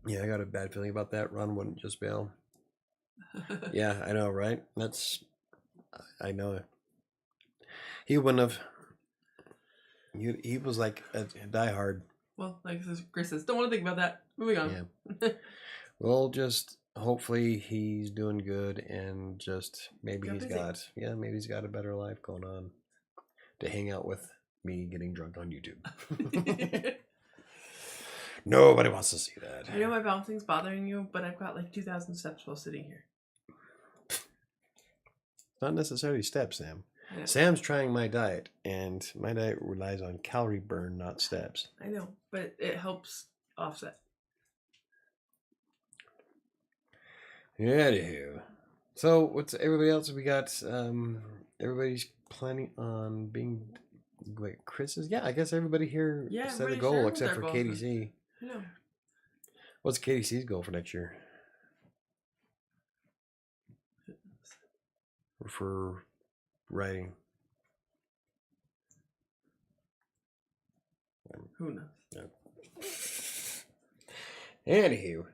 Yeah, I got a bad feeling about that. Ron wouldn't just bail. Yeah, I know, right? I know. He wouldn't have. He was like a diehard. Well, like Chris says, don't want to think about that. Moving on. Yeah. Well, just hopefully he's doing good and just maybe he's got a better life going on to hang out with me getting drunk on YouTube. Nobody wants to see that. I know my bouncing's bothering you, but I've got like 2,000 steps while sitting here. Not necessarily steps, Sam. Yeah. Sam's trying my diet, and my diet relies on calorie burn, not steps. I know, but it helps offset. Anywho, so what's everybody else? We got everybody's planning on being... Wait, Chris's? Yeah, I guess everybody here set a goal except for KDC. No. What's KDC's goal for next year? For writing? Who knows? No. Anywho,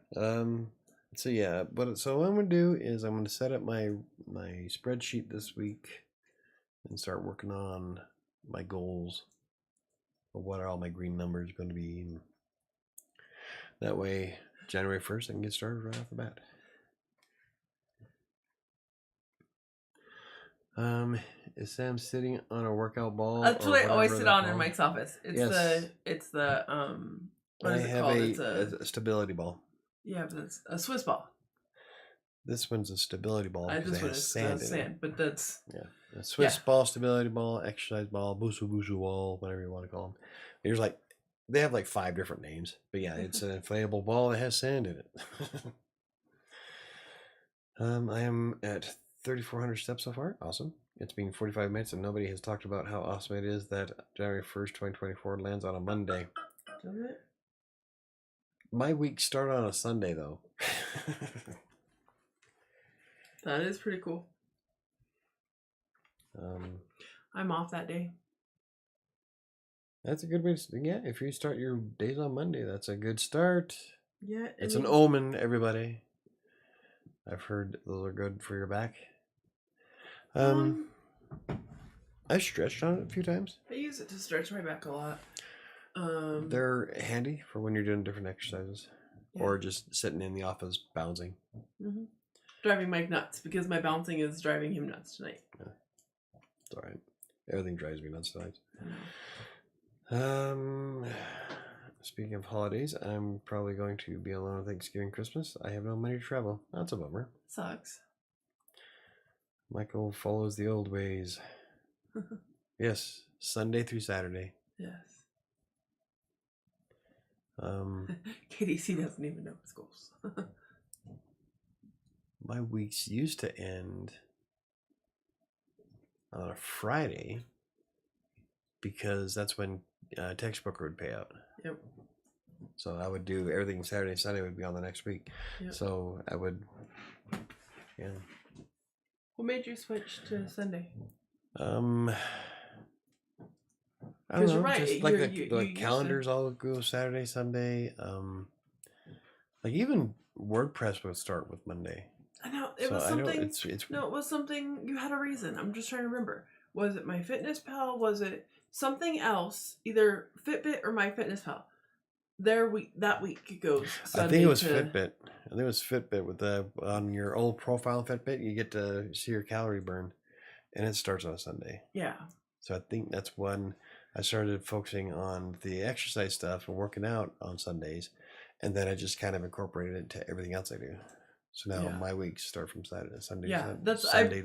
so yeah, so what I'm gonna do is I'm gonna set up my spreadsheet this week and start working on my goals of what are all my green numbers going to be. And that way, January 1st, I can get started right off the bat. Is Sam sitting on a workout ball? That's what I always sit on in Mike's office. It's the what is it called? It's a stability ball. Yeah, but it's a Swiss ball. This one's a stability ball. This one is sand, but that's a Swiss ball, stability ball, exercise ball, busu ball, whatever you want to call them. They have like 5 different names, but yeah, it's an inflatable ball that has sand in it. I am at 3,400 steps so far. Awesome. It's been 45 minutes and nobody has talked about how awesome it is that January 1st, 2024 lands on a Monday. Does it? My week started on a Sunday, though. That is pretty cool. I'm off that day. That's a good way to... Yeah, if you start your days on Monday, that's a good start. Yeah. It's an omen, everybody. I've heard those are good for your back. I've stretched on it a few times. I use it to stretch my back a lot. They're handy for when you're doing different exercises. Yeah. Or just sitting in the office bouncing. Mm-hmm. Driving Mike nuts, because my bouncing is driving him nuts tonight. Yeah. It's alright. Everything drives me nuts tonight. Speaking of holidays, I'm probably going to be alone on Thanksgiving, Christmas. I have no money to travel. That's a bummer. Sucks. Michael follows the old ways. Yes, Sunday through Saturday. Yes. KDC doesn't even know his goals. My weeks used to end on a Friday because that's when textbooker would pay out. Yep. So I would do everything Saturday and Sunday would be on the next week. Yep. So I would, yeah. What made you switch to Sunday? I don't know. You're right. Just like calendars all go Saturday, Sunday. Like even WordPress would start with Monday. I know it was something. No, it was something. You had a reason. I'm just trying to remember. Was it MyFitnessPal? Was it something else? Either Fitbit or MyFitnessPal. That week it goes. Sunday I think it was Fitbit. I think it was Fitbit with on your old profile Fitbit. You get to see your calorie burn, and it starts on a Sunday. Yeah. So I think that's when I started focusing on the exercise stuff and working out on Sundays, and then I just kind of incorporated it to everything else I do. So now my weeks start from Sunday to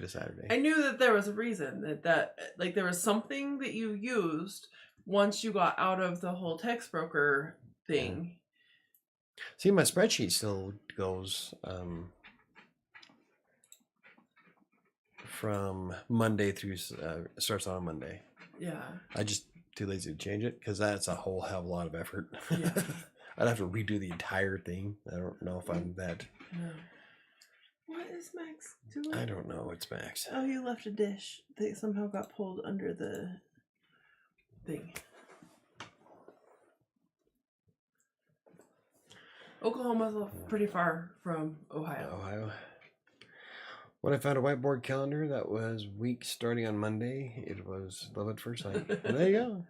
Saturday. I knew that there was a reason that like there was something that you used once you got out of the whole text broker thing. Yeah. See, my spreadsheet still goes from Monday through starts on a Monday. Yeah. I just too lazy to change it because that's a whole hell of a lot of effort. Yeah. I'd have to redo the entire thing. I don't know if I'm that. No. What is Max doing? I don't know. It's Max. Oh, you left a dish that somehow got pulled under the thing. Oklahoma's pretty far from Ohio. When I found a whiteboard calendar that was week starting on Monday, it was love at first sight. And there you go.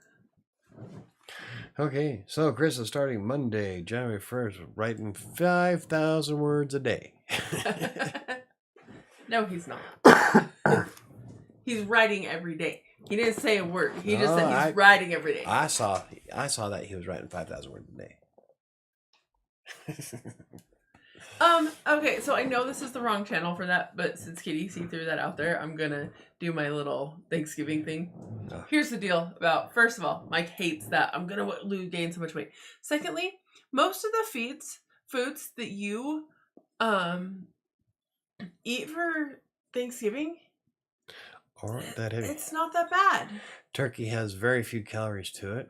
Okay, so Chris is starting Monday, January 1st, writing 5,000 words a day. No, he's not. He's writing every day. He didn't say a word. He just said he's writing every day. I saw that he was writing 5,000 words a day. Okay, so I know this is the wrong channel for that, but since KDC threw that out there, I'm gonna do my little Thanksgiving thing. Oh. Here's the deal about, first of all, Mike hates that I'm gonna gain so much weight. Secondly, most of the foods that you eat for Thanksgiving aren't that heavy. It's not that bad. Turkey has very few calories to it.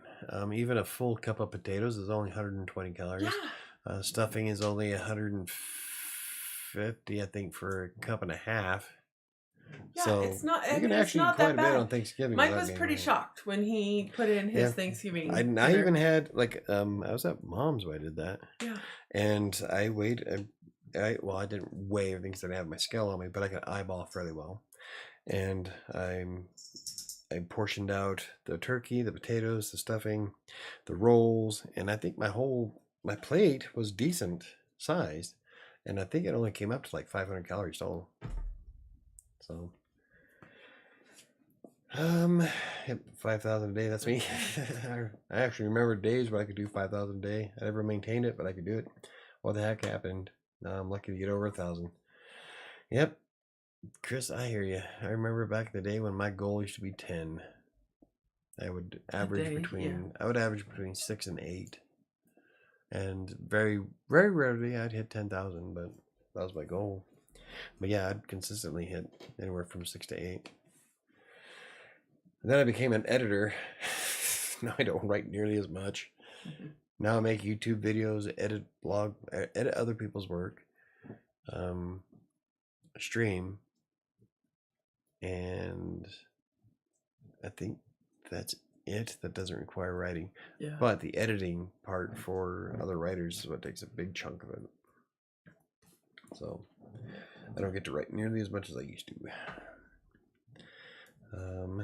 Even a full cup of potatoes is only 120 calories. Yeah. Stuffing is only 150, I think, for a cup and a half. Yeah, so it's not. You can actually eat quite a bit on Thanksgiving. Mike was pretty shocked when he put in his Thanksgiving. I even had I was at Mom's when I did that. Yeah. And I weighed. I didn't weigh everything because I didn't have my scale on me, but I could eyeball fairly well. And I portioned out the turkey, the potatoes, the stuffing, the rolls, and I think my plate was decent sized, and I think it only came up to like 500 calories total. So, 5,000 a day. That's me. I actually remember days where I could do 5,000 a day. I never maintained it, but I could do it. What the heck happened? Now I'm lucky to get over 1,000. Yep. Chris, I hear you. I remember back in the day when my goal used to be 10. I would average between 6 and 8. And very, very rarely I'd hit 10,000, but that was my goal. But yeah, I'd consistently hit anywhere from 6 to 8. And then I became an editor. Now I don't write nearly as much. Mm-hmm. Now I make YouTube videos, edit other people's work, stream, and I think that's it. That doesn't require writing. Yeah. But the editing part for other writers is what takes a big chunk of it. So I don't get to write nearly as much as I used to.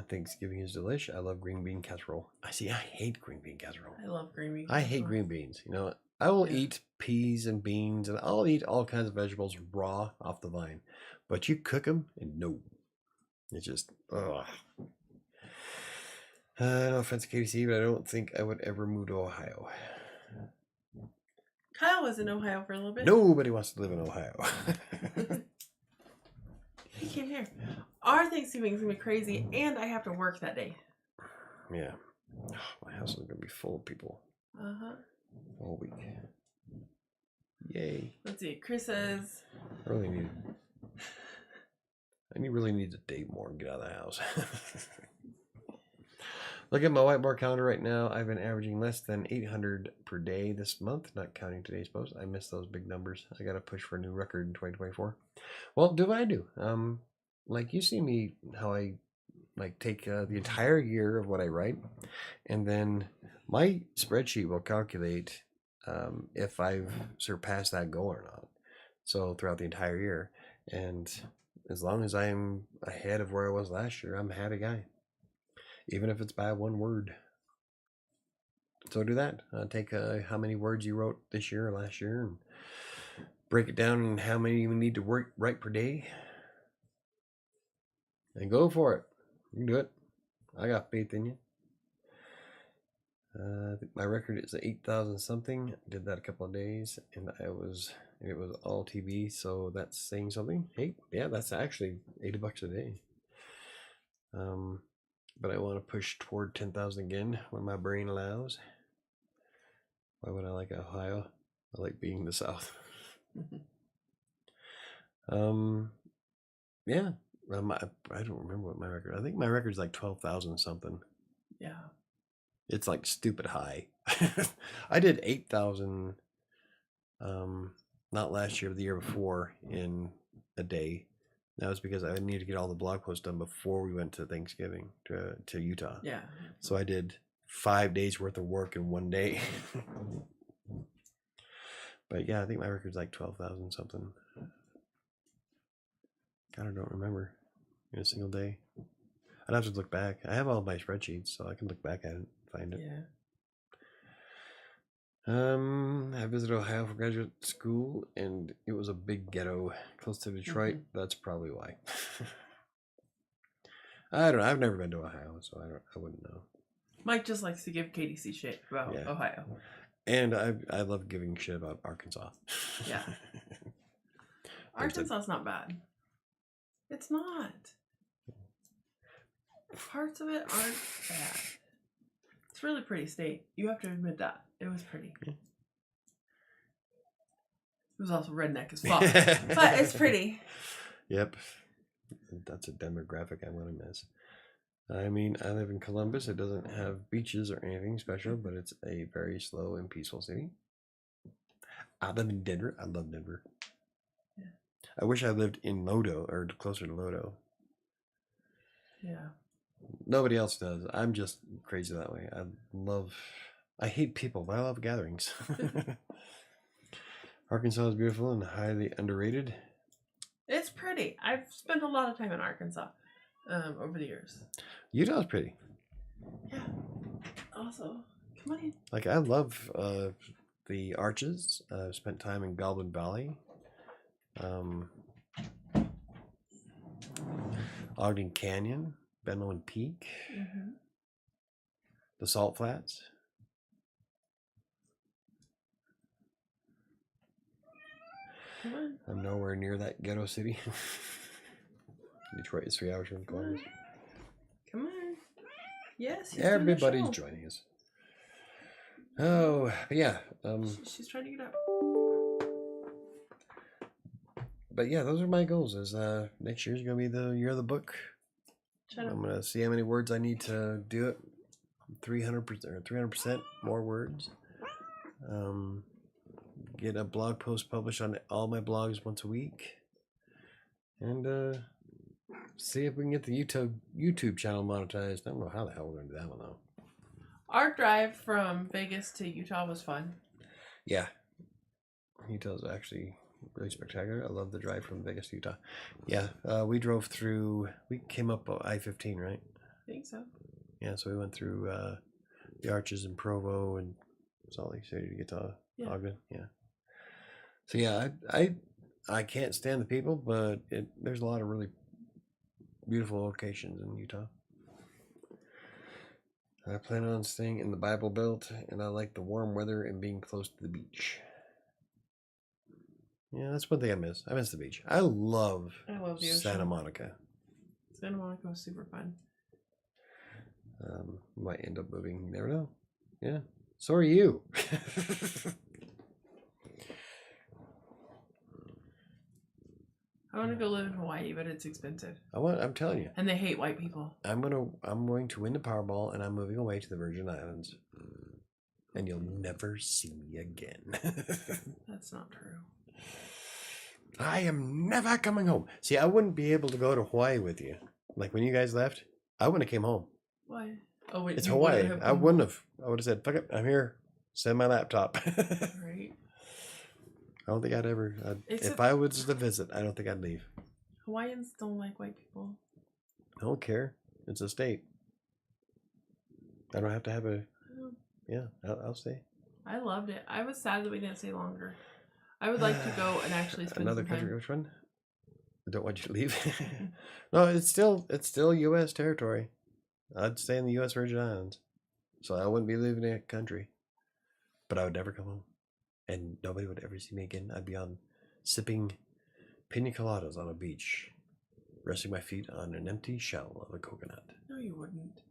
Thanksgiving is delish. I love green bean casserole. I hate green bean casserole. I love green bean casserole. I hate green beans. You know, I will eat peas and beans, and I'll eat all kinds of vegetables raw off the vine. But you cook them, and no. It's just, ugh. No offense to KDC, but I don't think I would ever move to Ohio. Kyle was in Ohio for a little bit. Nobody wants to live in Ohio. He came here. Our Thanksgiving's gonna be crazy, and I have to work that day. Yeah. My house is gonna be full of people. All week. Yay. Let's see. Chris says. I really need to date more and get out of the house. Look at my whiteboard calendar right now. I've been averaging less than 800 per day this month, not counting today's post. I missed those big numbers. I got to push for a new record in 2024. Well, do what I do. Like you see me, how I take the entire year of what I write, and then my spreadsheet will calculate if I've surpassed that goal or not. So throughout the entire year, and as long as I'm ahead of where I was last year, I'm a happy guy. Even if it's by one word. So do that. Take how many words you wrote this year or last year and break it down and how many you need to write per day. And go for it. You can do it. I got faith in you. I think my record is 8,000 something. Did that a couple of days, and it was all TV, so that's saying something. Hey, yeah, that's actually $80 a day. But I want to push toward 10,000 again when my brain allows. Why would I like Ohio? I like being the South. Yeah. I don't remember what my record. I think my record's like 12,000 something. Yeah. It's like stupid high. I did 8,000. Not last year, but the year before in a day. That was because I needed to get all the blog posts done before we went to Thanksgiving to Utah. Yeah. So I did 5 days worth of work in one day. But yeah, I think my record's like 12,000 something. God, I don't remember in a single day. I'd have to look back. I have all my spreadsheets, so I can look back at it and find it. Yeah. I visited Ohio for graduate school, and it was a big ghetto close to Detroit. Mm-hmm. That's probably why. I don't know. I've never been to Ohio, so I wouldn't know. Mike just likes to give KDC shit about Ohio. And I love giving shit about Arkansas. Yeah. Arkansas's not bad. It's not. Parts of it aren't bad. It's a really pretty state. You have to admit that. It was pretty. Yeah. It was also redneck as fuck. But it's pretty. Yep. That's a demographic I'm going to miss. I mean, I live in Columbus. It doesn't have beaches or anything special, but it's a very slow and peaceful city. I live in Denver. I love Denver. Yeah. I wish I lived in Lodo or closer to Lodo. Yeah. Nobody else does. I'm just crazy that way. I hate people, but I love gatherings. Arkansas is beautiful and highly underrated. It's pretty. I've spent a lot of time in Arkansas over the years. Utah's pretty. Yeah. Also, come on in. Like, I love the Arches. I've spent time in Goblin Valley. Ogden Canyon, Benlin Peak, the Salt Flats. Come on. I'm nowhere near that ghetto city. Detroit is 3 hours from Columbus. Come on. Yes. Everybody's joining us. Oh, but yeah. She's trying to get up. But yeah, those are my goals. Is next year's gonna be the year of the book. I'm gonna see how many words I need to do it. 300% or 300% more words. Get a blog post published on all my blogs once a week, and see if we can get the YouTube channel monetized. I don't know how the hell we're gonna do that one though. Our drive from Vegas to Utah was fun. Yeah, Utah's actually really spectacular. I love the drive from Vegas to Utah. Yeah, we drove through. We came up I-15, right? I think so. Yeah, so we went through the Arches in Provo and Salt Lake City to get to Ogden. Yeah. So yeah, I can't stand the people, but there's a lot of really beautiful locations in Utah. I plan on staying in the Bible Belt, and I like the warm weather and being close to the beach. Yeah, that's one thing I miss. I miss the beach. I love the Santa Monica. Santa Monica was super fun. Might end up moving. You never know. Yeah. So are you. I want to go live in Hawaii, but it's expensive. I'm telling you. And they hate white people. I'm going to win the Powerball, and I'm moving away to the Virgin Islands. And you'll never see me again. That's not true. I am never coming home. See, I wouldn't be able to go to Hawaii with you. Like when you guys left, I wouldn't have came home. Why? Oh wait, it's Hawaii. I wouldn't have. I would have said, "Fuck it, I'm here. Send my laptop." Right. I don't think I'd ever. If I was to visit, I don't think I'd leave. Hawaiians don't like white people. I don't care. It's a state. I don't have to have a. Yeah, I'll stay. I loved it. I was sad that we didn't stay longer. I would like to go and actually spend another some time. country. Which one? I don't want you to leave. No, it's still U.S. territory. I'd stay in the U.S. Virgin Islands, so I wouldn't be leaving a country. But I would never come home, and nobody would ever see me again. I'd be on sipping pina coladas on a beach, resting my feet on an empty shell of a coconut. No, you wouldn't.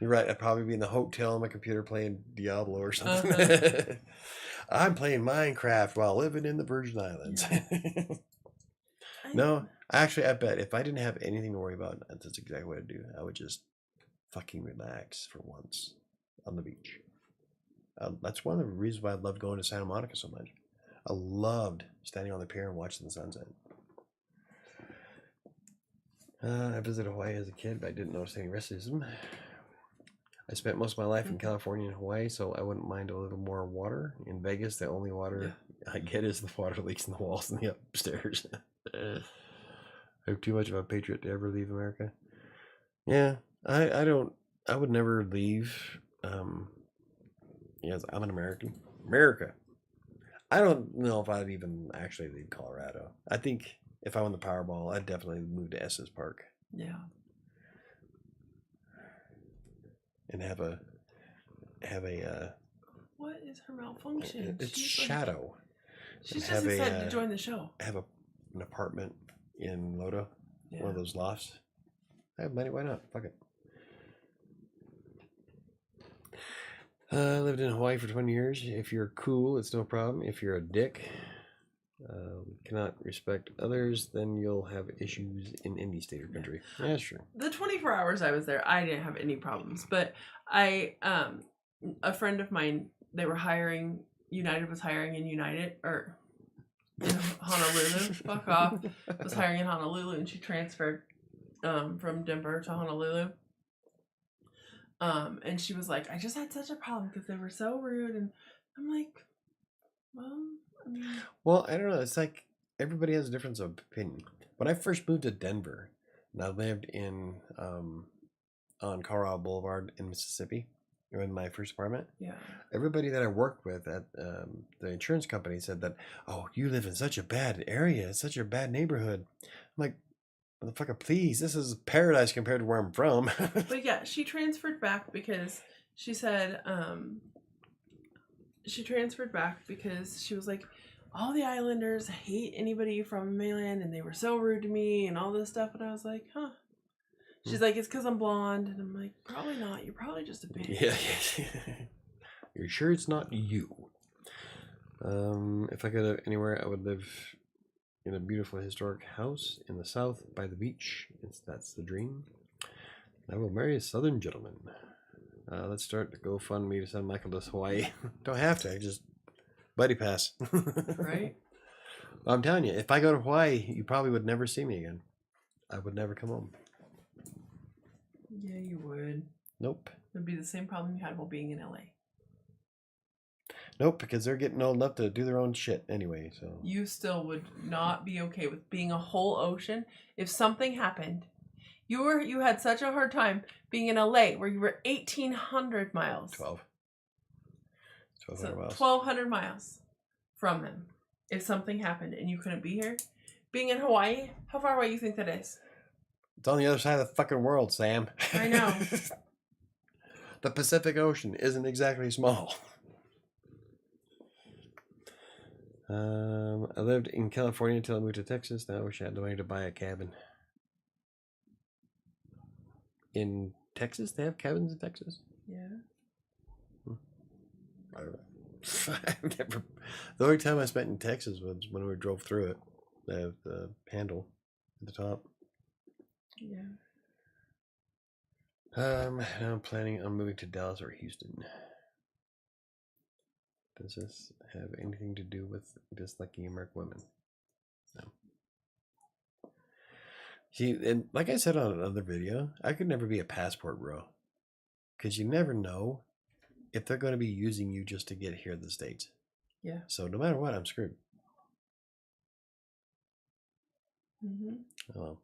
You're right. I'd probably be in the hotel on my computer playing Diablo or something. I'm playing Minecraft while living in the Virgin Islands. Yeah. No, actually, I bet if I didn't have anything to worry about, that's exactly what I'd do. I would just fucking relax for once on the beach. That's one of the reasons why I loved going to Santa Monica so much. I loved standing on the pier and watching the sunset. I visited Hawaii as a kid, but I didn't notice any racism. I spent most of my life in California and Hawaii, so I wouldn't mind a little more water. In Vegas, the only water I get is the water leaks in the walls and the upstairs. I'm too much of a patriot to ever leave America. Yeah, I would never leave. Yes, I'm an American. America. I don't know if I'd even actually leave Colorado. I think if I won the Powerball, I'd definitely move to Estes Park. Yeah. And have a what is her malfunction? It's Shadow. She's just excited to join the show. Have an apartment in Lodo, one of those lofts. I have money, why not? Fuck it. I lived in Hawaii for 20 years. If you're cool, it's no problem. If you're a dick, cannot respect others, then you'll have issues in any state or country. Yeah, sure. The 24 hours I was there, I didn't have any problems. But a friend of mine, they were hiring, United was hiring in Honolulu. Fuck off. Was hiring in Honolulu, and she transferred from Denver to Honolulu. And she was like, I just had such a problem because they were so rude. And I'm like, well, I mean... Well, I don't know. It's like everybody has a difference of opinion. When I first moved to Denver, and I lived in on Colorado Boulevard in Mississippi, in my first apartment. Yeah. Everybody that I worked with at the insurance company said that, oh, you live in such a bad area, it's such a bad neighborhood. I'm like, motherfucker, please, this is paradise compared to where I'm from. But yeah, she transferred back because she said, she transferred back because she was like, all the islanders hate anybody from mainland and they were so rude to me and all this stuff. And I was like, huh. She's like, it's because I'm blonde. And I'm like, probably not. You're probably just a bitch. Yeah. You're sure it's not you? If I could live anywhere, I would live in a beautiful historic house in the south by the beach. That's the dream. I will marry a southern gentleman. Let's start the GoFundMe to send Michael to Hawaii. Don't have to. I just buddy pass. Right? I'm telling you, if I go to Hawaii, you probably would never see me again. I would never come home. Yeah, you would. Nope. It'd be the same problem you had while being in LA. Nope, because they're getting old enough to do their own shit anyway. So you still would not be okay with being a whole ocean if something happened. You had such a hard time being in LA where you were 1,800 miles. 1,200 miles. 1,200 miles from them. If something happened and you couldn't be here, being in Hawaii, how far away do you think that is? It's on the other side of the fucking world, Sam. I know. The Pacific Ocean isn't exactly small. I lived in California until I moved to Texas. Now I wish I had the money to buy a cabin. In Texas? They have cabins in Texas? Yeah. I don't know. I've never... The only time I spent in Texas was when we drove through it. They have the handle at the top. Yeah. Now I'm planning on moving to Dallas or Houston. Does this have anything to do with disliking American women? No. See, and like I said on another video, I could never be a passport bro. Because you never know if they're going to be using you just to get here to the States. Yeah. So no matter what, I'm screwed. Mm-hmm. Oh,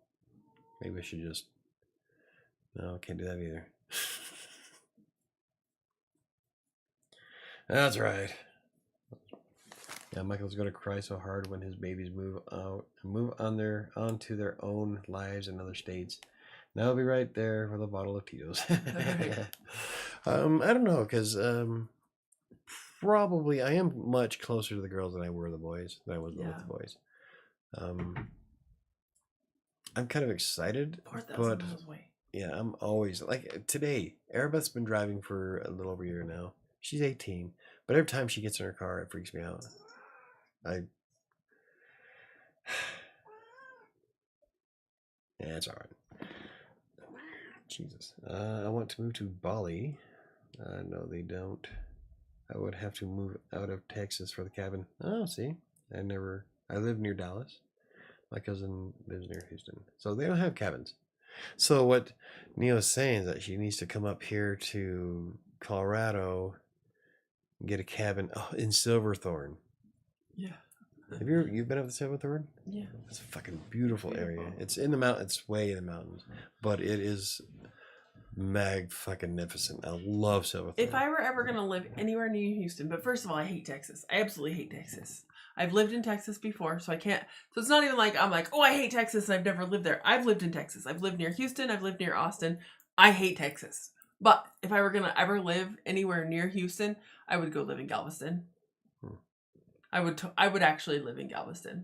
maybe I should just... No, can't do that either. That's right. Yeah, Michael's gonna cry so hard when his babies move onto their own lives in other states. Now I'll be right there with a bottle of Tito's. I don't know, because probably I am much closer to the girls than I were the boys. Than I was with the boys. I'm kind of excited, but yeah, I'm always like today. Arabeth's been driving for a little over a year now. She's 18, but every time she gets in her car, it freaks me out. Yeah, it's all right. Jesus, I want to move to Bali. No, they don't. I would have to move out of Texas for the cabin. Oh, see, I live near Dallas. My cousin lives near Houston, so they don't have cabins. So what Neo's saying is that she needs to come up here to Colorado and get a cabin in Silverthorne. Yeah. Have you've been up to Silverthorne? Yeah. It's a fucking beautiful area. It's in the mountain. It's way in the mountains, but it is magnificent. I love Silverthorne. If I were ever gonna live anywhere near Houston, but first of all, I hate Texas. I absolutely hate Texas. I've lived in Texas before, so I can't. So it's not even like I'm like, oh, I hate Texas and I've never lived there. I've lived in Texas. I've lived near Houston. I've lived near Austin. I hate Texas. But if I were gonna ever live anywhere near Houston, I would go live in Galveston. I would actually live in Galveston.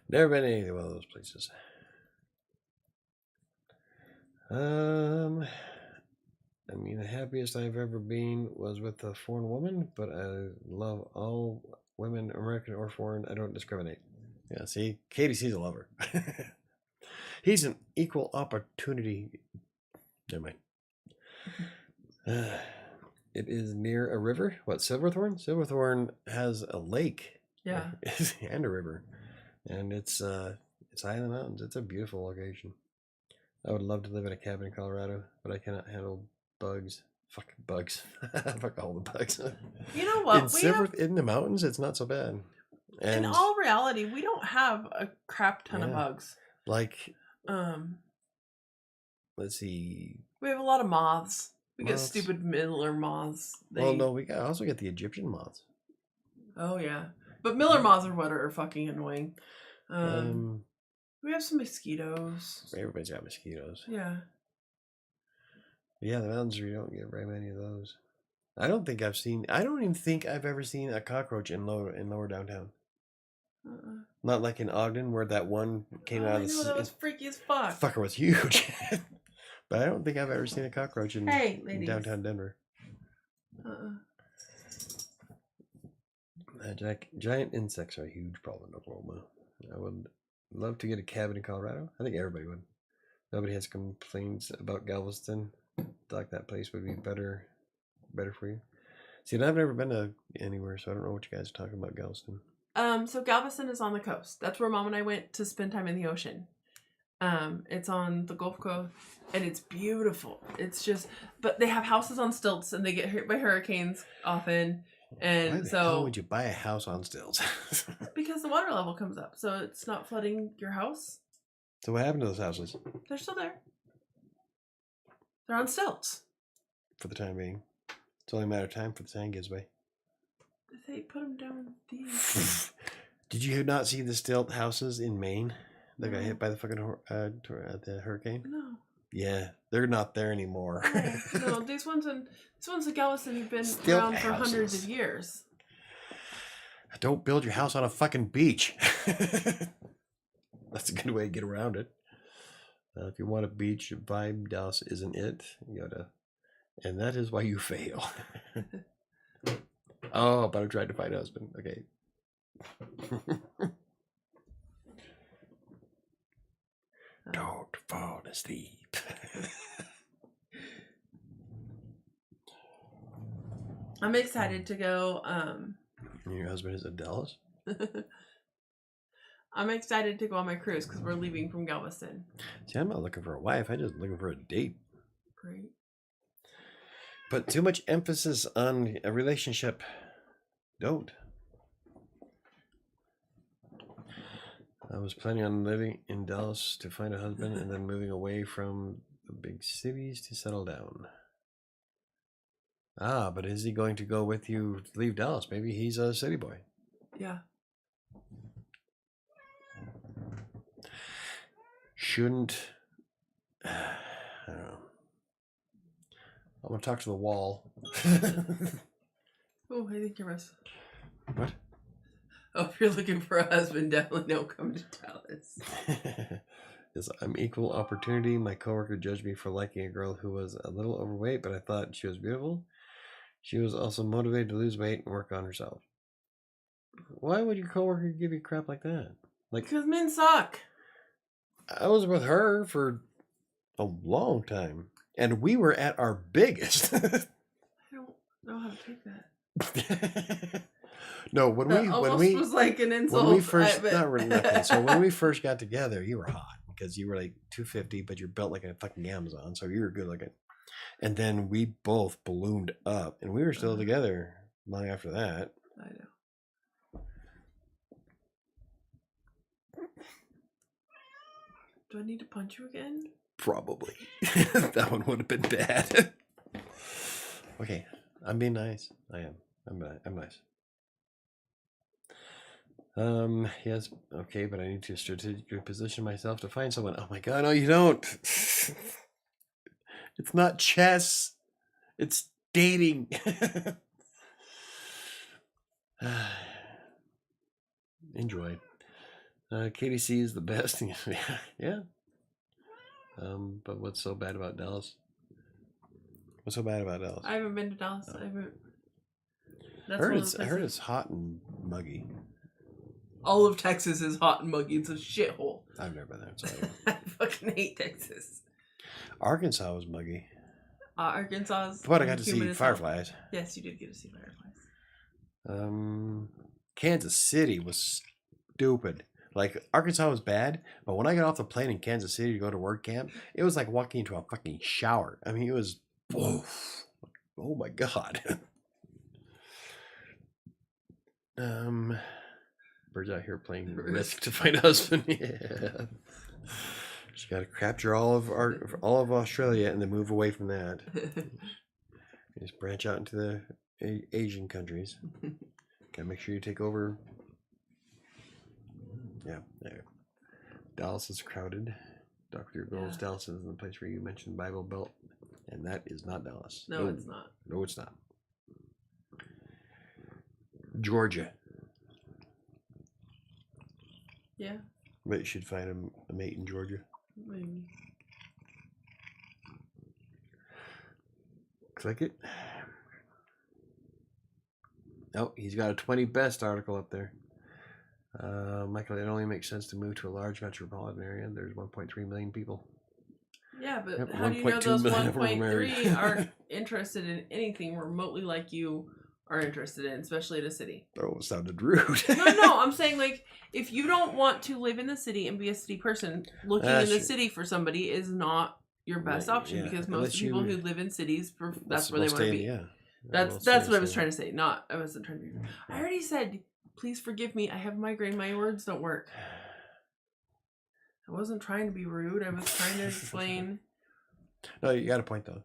Never been to any one of those places. I mean, the happiest I've ever been was with a foreign woman, but I love all women, American or foreign. I don't discriminate. Yeah, see, KDC's a lover. He's an equal opportunity. Never mind. It is near a river. What, Silverthorne? Silverthorne has a lake. Yeah. And a river. And it's high in the mountains. It's a beautiful location. I would love to live in a cabin in Colorado, but I cannot handle bugs. Fuck bugs. Fuck all the bugs. You know what? In the mountains, it's not so bad. And in all reality, we don't have a crap ton of bugs. Like, let's see. We have a lot of moths. We get stupid Miller moths. Well, no, we also get the Egyptian moths. Oh yeah, but Miller moths are fucking annoying. We have some mosquitoes. Everybody's got mosquitoes. Yeah. Yeah, the mountains, you don't get very many of those. I don't even think I've ever seen a cockroach in lower downtown. Not like in Ogden, where that one came out of the... that was freaky as fuck. Fucker was huge. But I don't think I've ever seen a cockroach in downtown Denver. Giant insects are a huge problem in Oklahoma. I would love to get a cabin in Colorado. I think everybody would. Nobody has complaints about Galveston. Like that place would be better for you. See, and I've never been to anywhere, so I don't know what you guys are talking about Galveston. So Galveston is on the coast. That's where Mom and I went to spend time in the ocean. It's on the Gulf Coast, and it's beautiful. It's just, but they have houses on stilts, and they get hit by hurricanes often. And why the hell would you buy a house on stilts? Because the water level comes up, so it's not flooding your house. So what happened to those houses? They're still there. They're on stilts. For the time being. It's only a matter of time for the sand gives way. They put them down deep. Did you not see the stilt houses in Maine that got hit by the fucking the hurricane? No. Yeah, they're not there anymore. No, these ones in Galveston have been around for hundreds of years. Don't build your house on a fucking beach. That's a good way to get around it. If you want a beach vibe, Dallas isn't it. You gotta, and that is why you fail. Oh, but I tried to find a husband. Okay. Don't fall asleep. I'm excited to go. Your husband is in Dallas? I'm excited to go on my cruise because we're leaving from Galveston. See, I'm not looking for a wife. I'm just looking for a date. Great. Put too much emphasis on a relationship. Don't. I was planning on living in Dallas to find a husband and then moving away from the big cities to settle down. Ah, but is he going to go with you to leave Dallas? Maybe he's a city boy. Yeah. Shouldn't... I don't know. I'm going to talk to the wall. Oh, I think you're missing. What? Oh, if you're looking for a husband, definitely don't come to Dallas. Yes, I'm equal opportunity. My coworker judged me for liking a girl who was a little overweight, but I thought she was beautiful. She was also motivated to lose weight and work on herself. Why would your coworker give you crap like that? Like, because men suck. I was with her for a long time, and we were at our biggest. I don't know how to take that. No, when we was like an insult. When we first so when we first got together, you were hot because you were like 250, but you're built like a fucking Amazon, so you were good looking. And then we both ballooned up, and we were still together long after that. I know. Do I need to punch you again? Probably. That one would have been bad. Okay, I'm being nice. I am. I'm nice. Yes, okay, but I need to strategically position myself to find someone. Oh my god, no, you don't. It's not chess. It's dating. Enjoy. KDC is the best. Yeah. But what's so bad about Dallas? What's so bad about Dallas? I haven't been to Dallas. Oh. I haven't. I heard it's hot and muggy. All of Texas is hot and muggy. It's a shithole. I've never been there. So I fucking hate Texas. Arkansas was muggy. Arkansas is. But I got to see fireflies. Yes, you did get to see fireflies. Kansas City was stupid. Like, Arkansas was bad, but when I got off the plane in Kansas City to go to work camp, it was like walking into a fucking shower. I mean, it was, oh my God. Birds out here playing Risk to find a husband. Yeah. Just got to capture all of Australia and then move away from that. Just branch out into the Asian countries. Gotta make sure you take over. Yeah, there. Dallas is crowded. Dr. Gold's Dallas is the place where you mentioned Bible Belt, and that is not Dallas. No, it's not. No, it's not. Georgia. Yeah. But you should find a mate in Georgia. Maybe. Click it. Oh, he's got a 20 best article up there. Michael, it only makes sense to move to a large metropolitan area. There's 1.3 million people. Yeah, but how do you know those 1.3 aren't interested in anything remotely like you are interested in, especially in a city? Oh, it sounded rude. No, I'm saying, like, if you don't want to live in the city and be a city person, looking in the city for somebody is not your best option, because most people who live in cities, that's where they want to be. Yeah. That's what I was trying to say. I wasn't trying to be. I already said, please forgive me. I have migraine. My words don't work. I wasn't trying to be rude. I was trying to explain. No, you got a point though.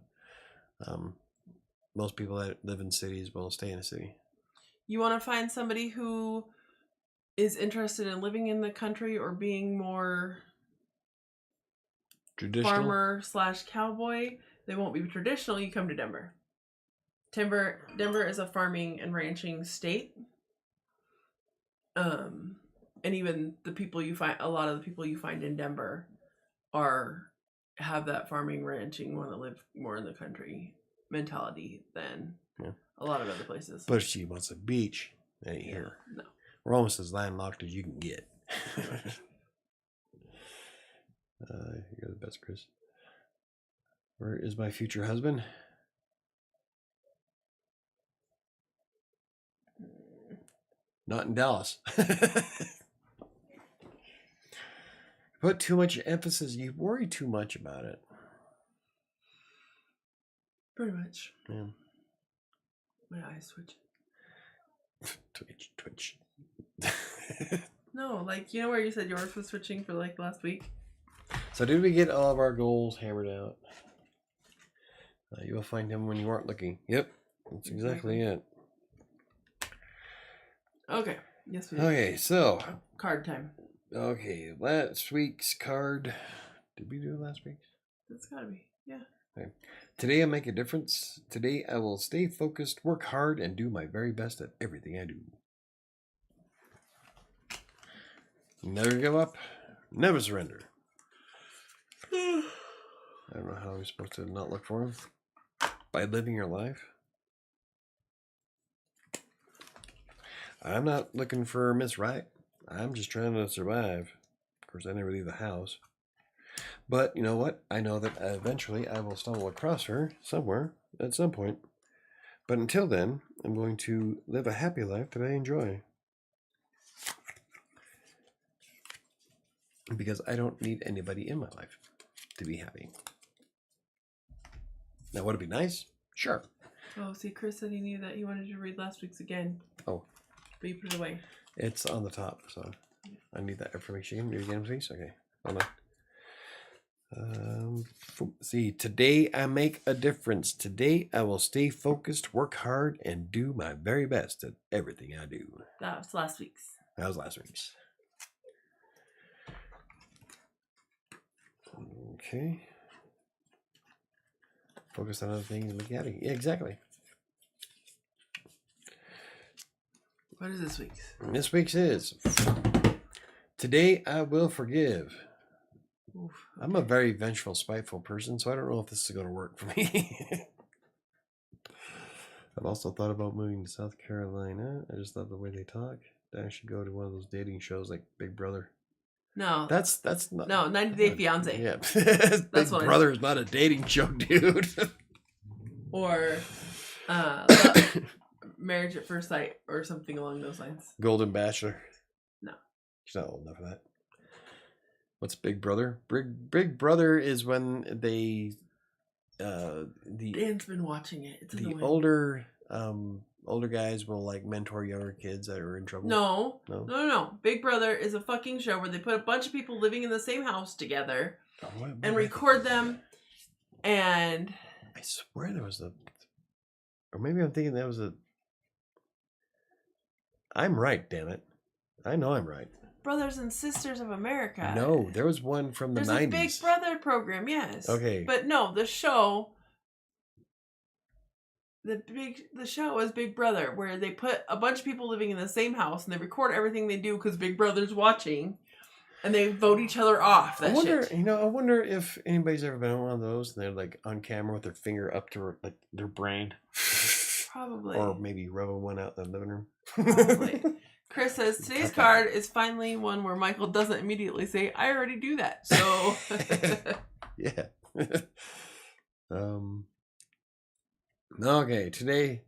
Most people that live in cities will stay in a city. You want to find somebody who is interested in living in the country or being more traditional farmer/cowboy. They won't be traditional. You come to Denver. Denver is a farming and ranching state. And even the people you find, a lot of the people you find in Denver have that farming, ranching, want to live more in the country mentality than a lot of other places. But she wants a beach. Ain't here. No. We're almost as landlocked as you can get. You're the best, Chris. Where is my future husband? Not in Dallas. Put too much emphasis. You worry too much about it. Pretty much. Yeah. My eyes twitch. Twitch. No, like, you know where you said yours was twitching for like last week? So did we get all of our goals hammered out? You will find him when you aren't looking. Yep. That's exactly it. Okay. Yes, we did. Okay, so card time. Okay, last week's card. Did we do it last week? That's gotta be, yeah. Okay. Today I make a difference. Today I will stay focused, work hard, and do my very best at everything I do. Never give up, never surrender. I don't know how I'm supposed to not look for him. By living your life. I'm not looking for Miss Right. I'm just trying to survive. Of course, I never leave the house. But you know what? I know that eventually I will stumble across her somewhere at some point. But until then, I'm going to live a happy life that I enjoy. Because I don't need anybody in my life to be happy. Now, would it be nice? Sure. Oh, see, Chris said he knew that he wanted to read last week's again. Oh. But you put it away. It's on the top, so I need that information. Do it again, please. Okay. Hold on. See, today I make a difference. Today I will stay focused, work hard, and do my very best at everything I do. That was last week's. That was last week's. Okay. Focus on other things and look at it. Yeah, exactly. What is this week's? This week's is Today I will forgive. Oof, okay. I'm a very vengeful, spiteful person, so I don't know if this is going to work for me. I've also thought about moving to South Carolina. I just love the way they talk. I should go to one of those dating shows like Big Brother. No. That's not... No, 90 Day Fiancé. Yeah. That's Big Brother is not a dating show, dude. Or Marriage at First Sight or something along those lines. Golden Bachelor. No. She's not old enough for that. What's Big Brother? Big Brother is when they... Dan's been watching it. It's the annoying. older guys will like mentor younger kids that are in trouble. No. Big Brother is a fucking show where they put a bunch of people living in the same house together and record them. And I swear there was or maybe I'm thinking that was I'm right, damn it. I know I'm right. Brothers and Sisters of America. No, there was one from the 90s. There's a Big Brother program, yes. Okay. But no, the show is Big Brother, where they put a bunch of people living in the same house and they record everything they do because Big Brother's watching, and they vote each other off. I wonder if anybody's ever been on one of those and they're like on camera with their finger up to like their brain. Probably. Or maybe rubbing one out in the living room. Probably. Chris says, today's card is finally one where Michael doesn't immediately say, I already do that. So. Yeah. Okay, today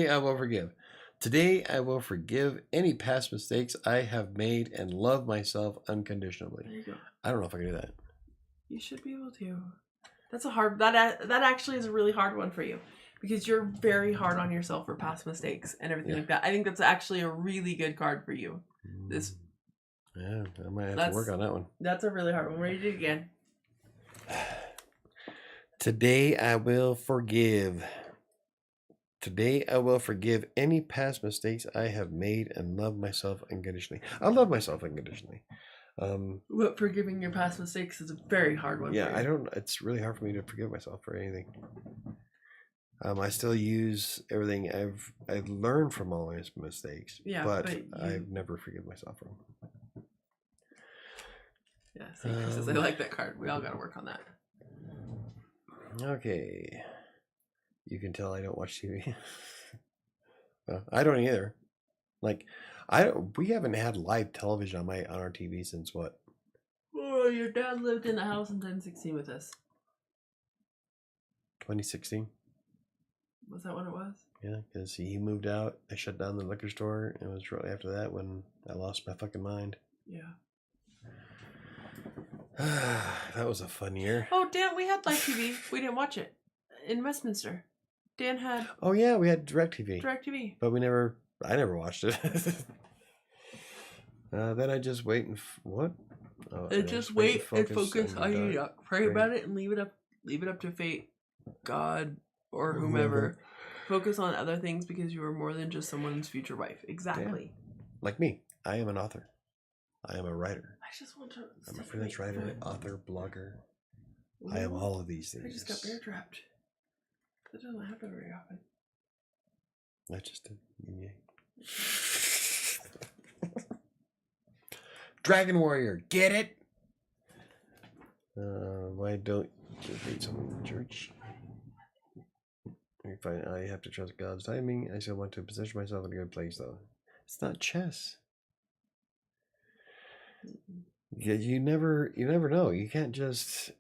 I will forgive. Today I will forgive any past mistakes I have made and love myself unconditionally. There you go. I don't know if I can do that. You should be able to. That's that actually is a really hard one for you. Because you're very hard on yourself for past mistakes and everything like that. I think that's actually a really good card for you. Yeah, I might have to work on that one. That's a really hard one. Ready to do it again. Today I will forgive. Today I will forgive any past mistakes I have made and love myself unconditionally. I love myself unconditionally. But forgiving your past mistakes is a very hard one. Yeah, it's really hard for me to forgive myself for anything. I still use everything I've learned from all my mistakes, but I've never forgiven myself for them. Yeah, see, Chris says, I like that card. We all got to work on that. Okay. You can tell I don't watch TV. I don't either. Like, we haven't had live television on our TV since what? Oh, your dad lived in a house in 2016 with us. 2016? Was that what it was? Yeah, because he moved out. I shut down the liquor store. And it was shortly after that when I lost my fucking mind. Yeah. That was a fun year. Oh, Dan, we had live TV. We didn't watch it. In Westminster. Dan had... Oh, yeah, we had DirecTV. DirecTV. But I never watched it. Then I just wait and... What? Oh, just wait and focus on you. Pray about it and leave it up to fate, God, or whomever. Focus on other things because you are more than just someone's future wife. Exactly. Yeah. Like me. I am an author. I am a writer. I just want to... I'm a freelance writer, author, blogger. Ooh, I am all of these things. I just got bear trapped. That doesn't happen very often. That's just a... Yeah. Dragon Warrior, get it? Why don't you date someone in the church? I have to trust God's timing. I still want to position myself in a good place, though. It's not chess. Yeah, you never know. You can't just...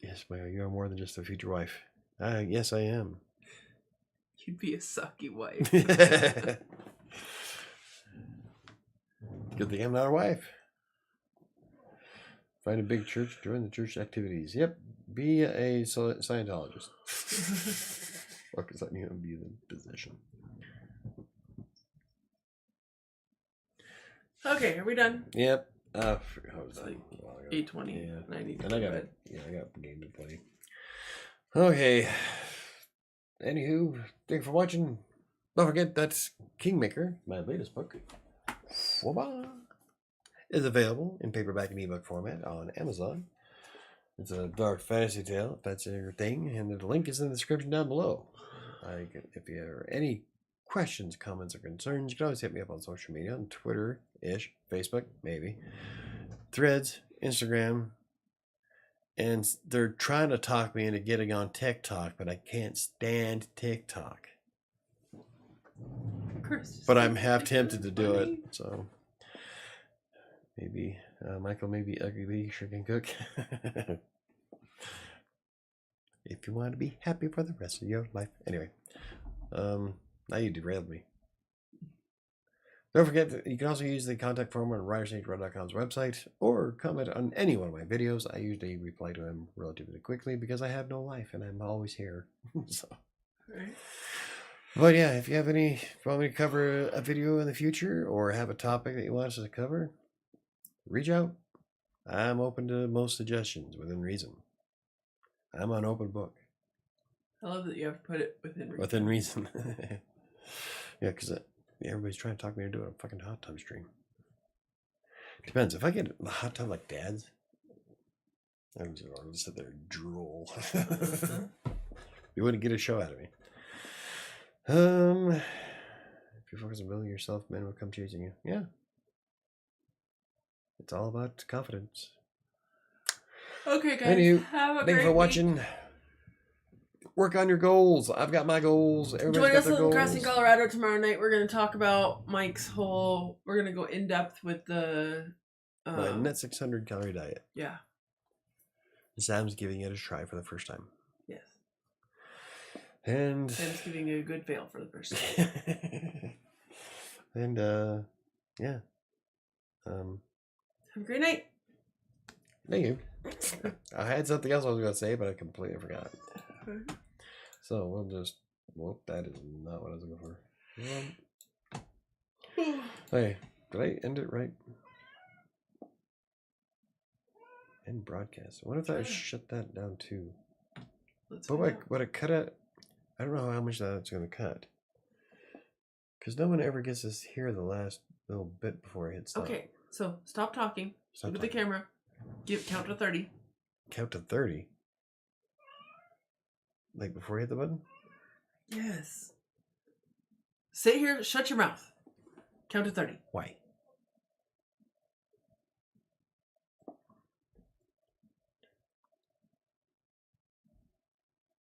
Yes, you are more than just a future wife. Yes, I am. You'd be a sucky wife. Good thing I'm not a wife. Find a big church, join the church activities. Yep, be a Scientologist. Focus on you and be the position. Okay, are we done? Yep. It's like 8:20. Yeah. 90. And I got a game to play. Okay. Anywho, thank you for watching. Don't forget that's Kingmaker, my latest book. Is available in paperback and ebook format on Amazon. It's a dark fantasy tale, if that's your thing, and the link is in the description down below. If you have any questions, comments, or concerns, you can always hit me up on social media, on Twitter-ish, Facebook, maybe, Threads, Instagram, And they're trying to talk me into getting on TikTok, but I can't stand TikTok. Chris, but I'm half tempted to do it. So maybe Michael may be ugly, sure can cook. If you want to be happy for the rest of your life. Anyway, now you derailed me. Don't forget that you can also use the contact form on WriterSanctuary.com's website or comment on any one of my videos. I usually reply to them relatively quickly because I have no life and I'm always here. So. Right. But yeah, if you have any, if you want me to cover a video in the future or have a topic that you want us to cover, reach out. I'm open to most suggestions within reason. I'm an open book. I love that you have to put it within reason. Within reason. Yeah, because everybody's trying to talk me into doing a fucking hot tub stream. Depends. If I get a hot tub like Dad's, I'm just going to sit there and drool. You wouldn't get a show out of me. If you focus on building yourself, men will come chasing you. Yeah. It's all about confidence. Okay, guys. Anywho, have a thank you for watching. Work on your goals. I've got my goals. Join us in Crossing, Colorado tomorrow night. We're going to talk about Mike's whole... We're going to go in depth with the... my net 600 calorie diet. Yeah. Sam's giving it a try for the first time. Yes. And Sam's giving it a good fail for the first time. And yeah. Have a great night. Thank you. I had something else I was going to say, but I completely forgot. So we'll just. Well, that is not what I was looking for. Hey, did I end it right? End broadcast. What if I shut that down too? But what I cut it, I don't know how much that's going to cut. Because no one ever gets to hear the last little bit before I hit stop. Okay, so stop talking. Look at the camera. Count to 30. Count to 30? Like before you hit the button? Yes. Sit here, shut your mouth. Count to 30. Why?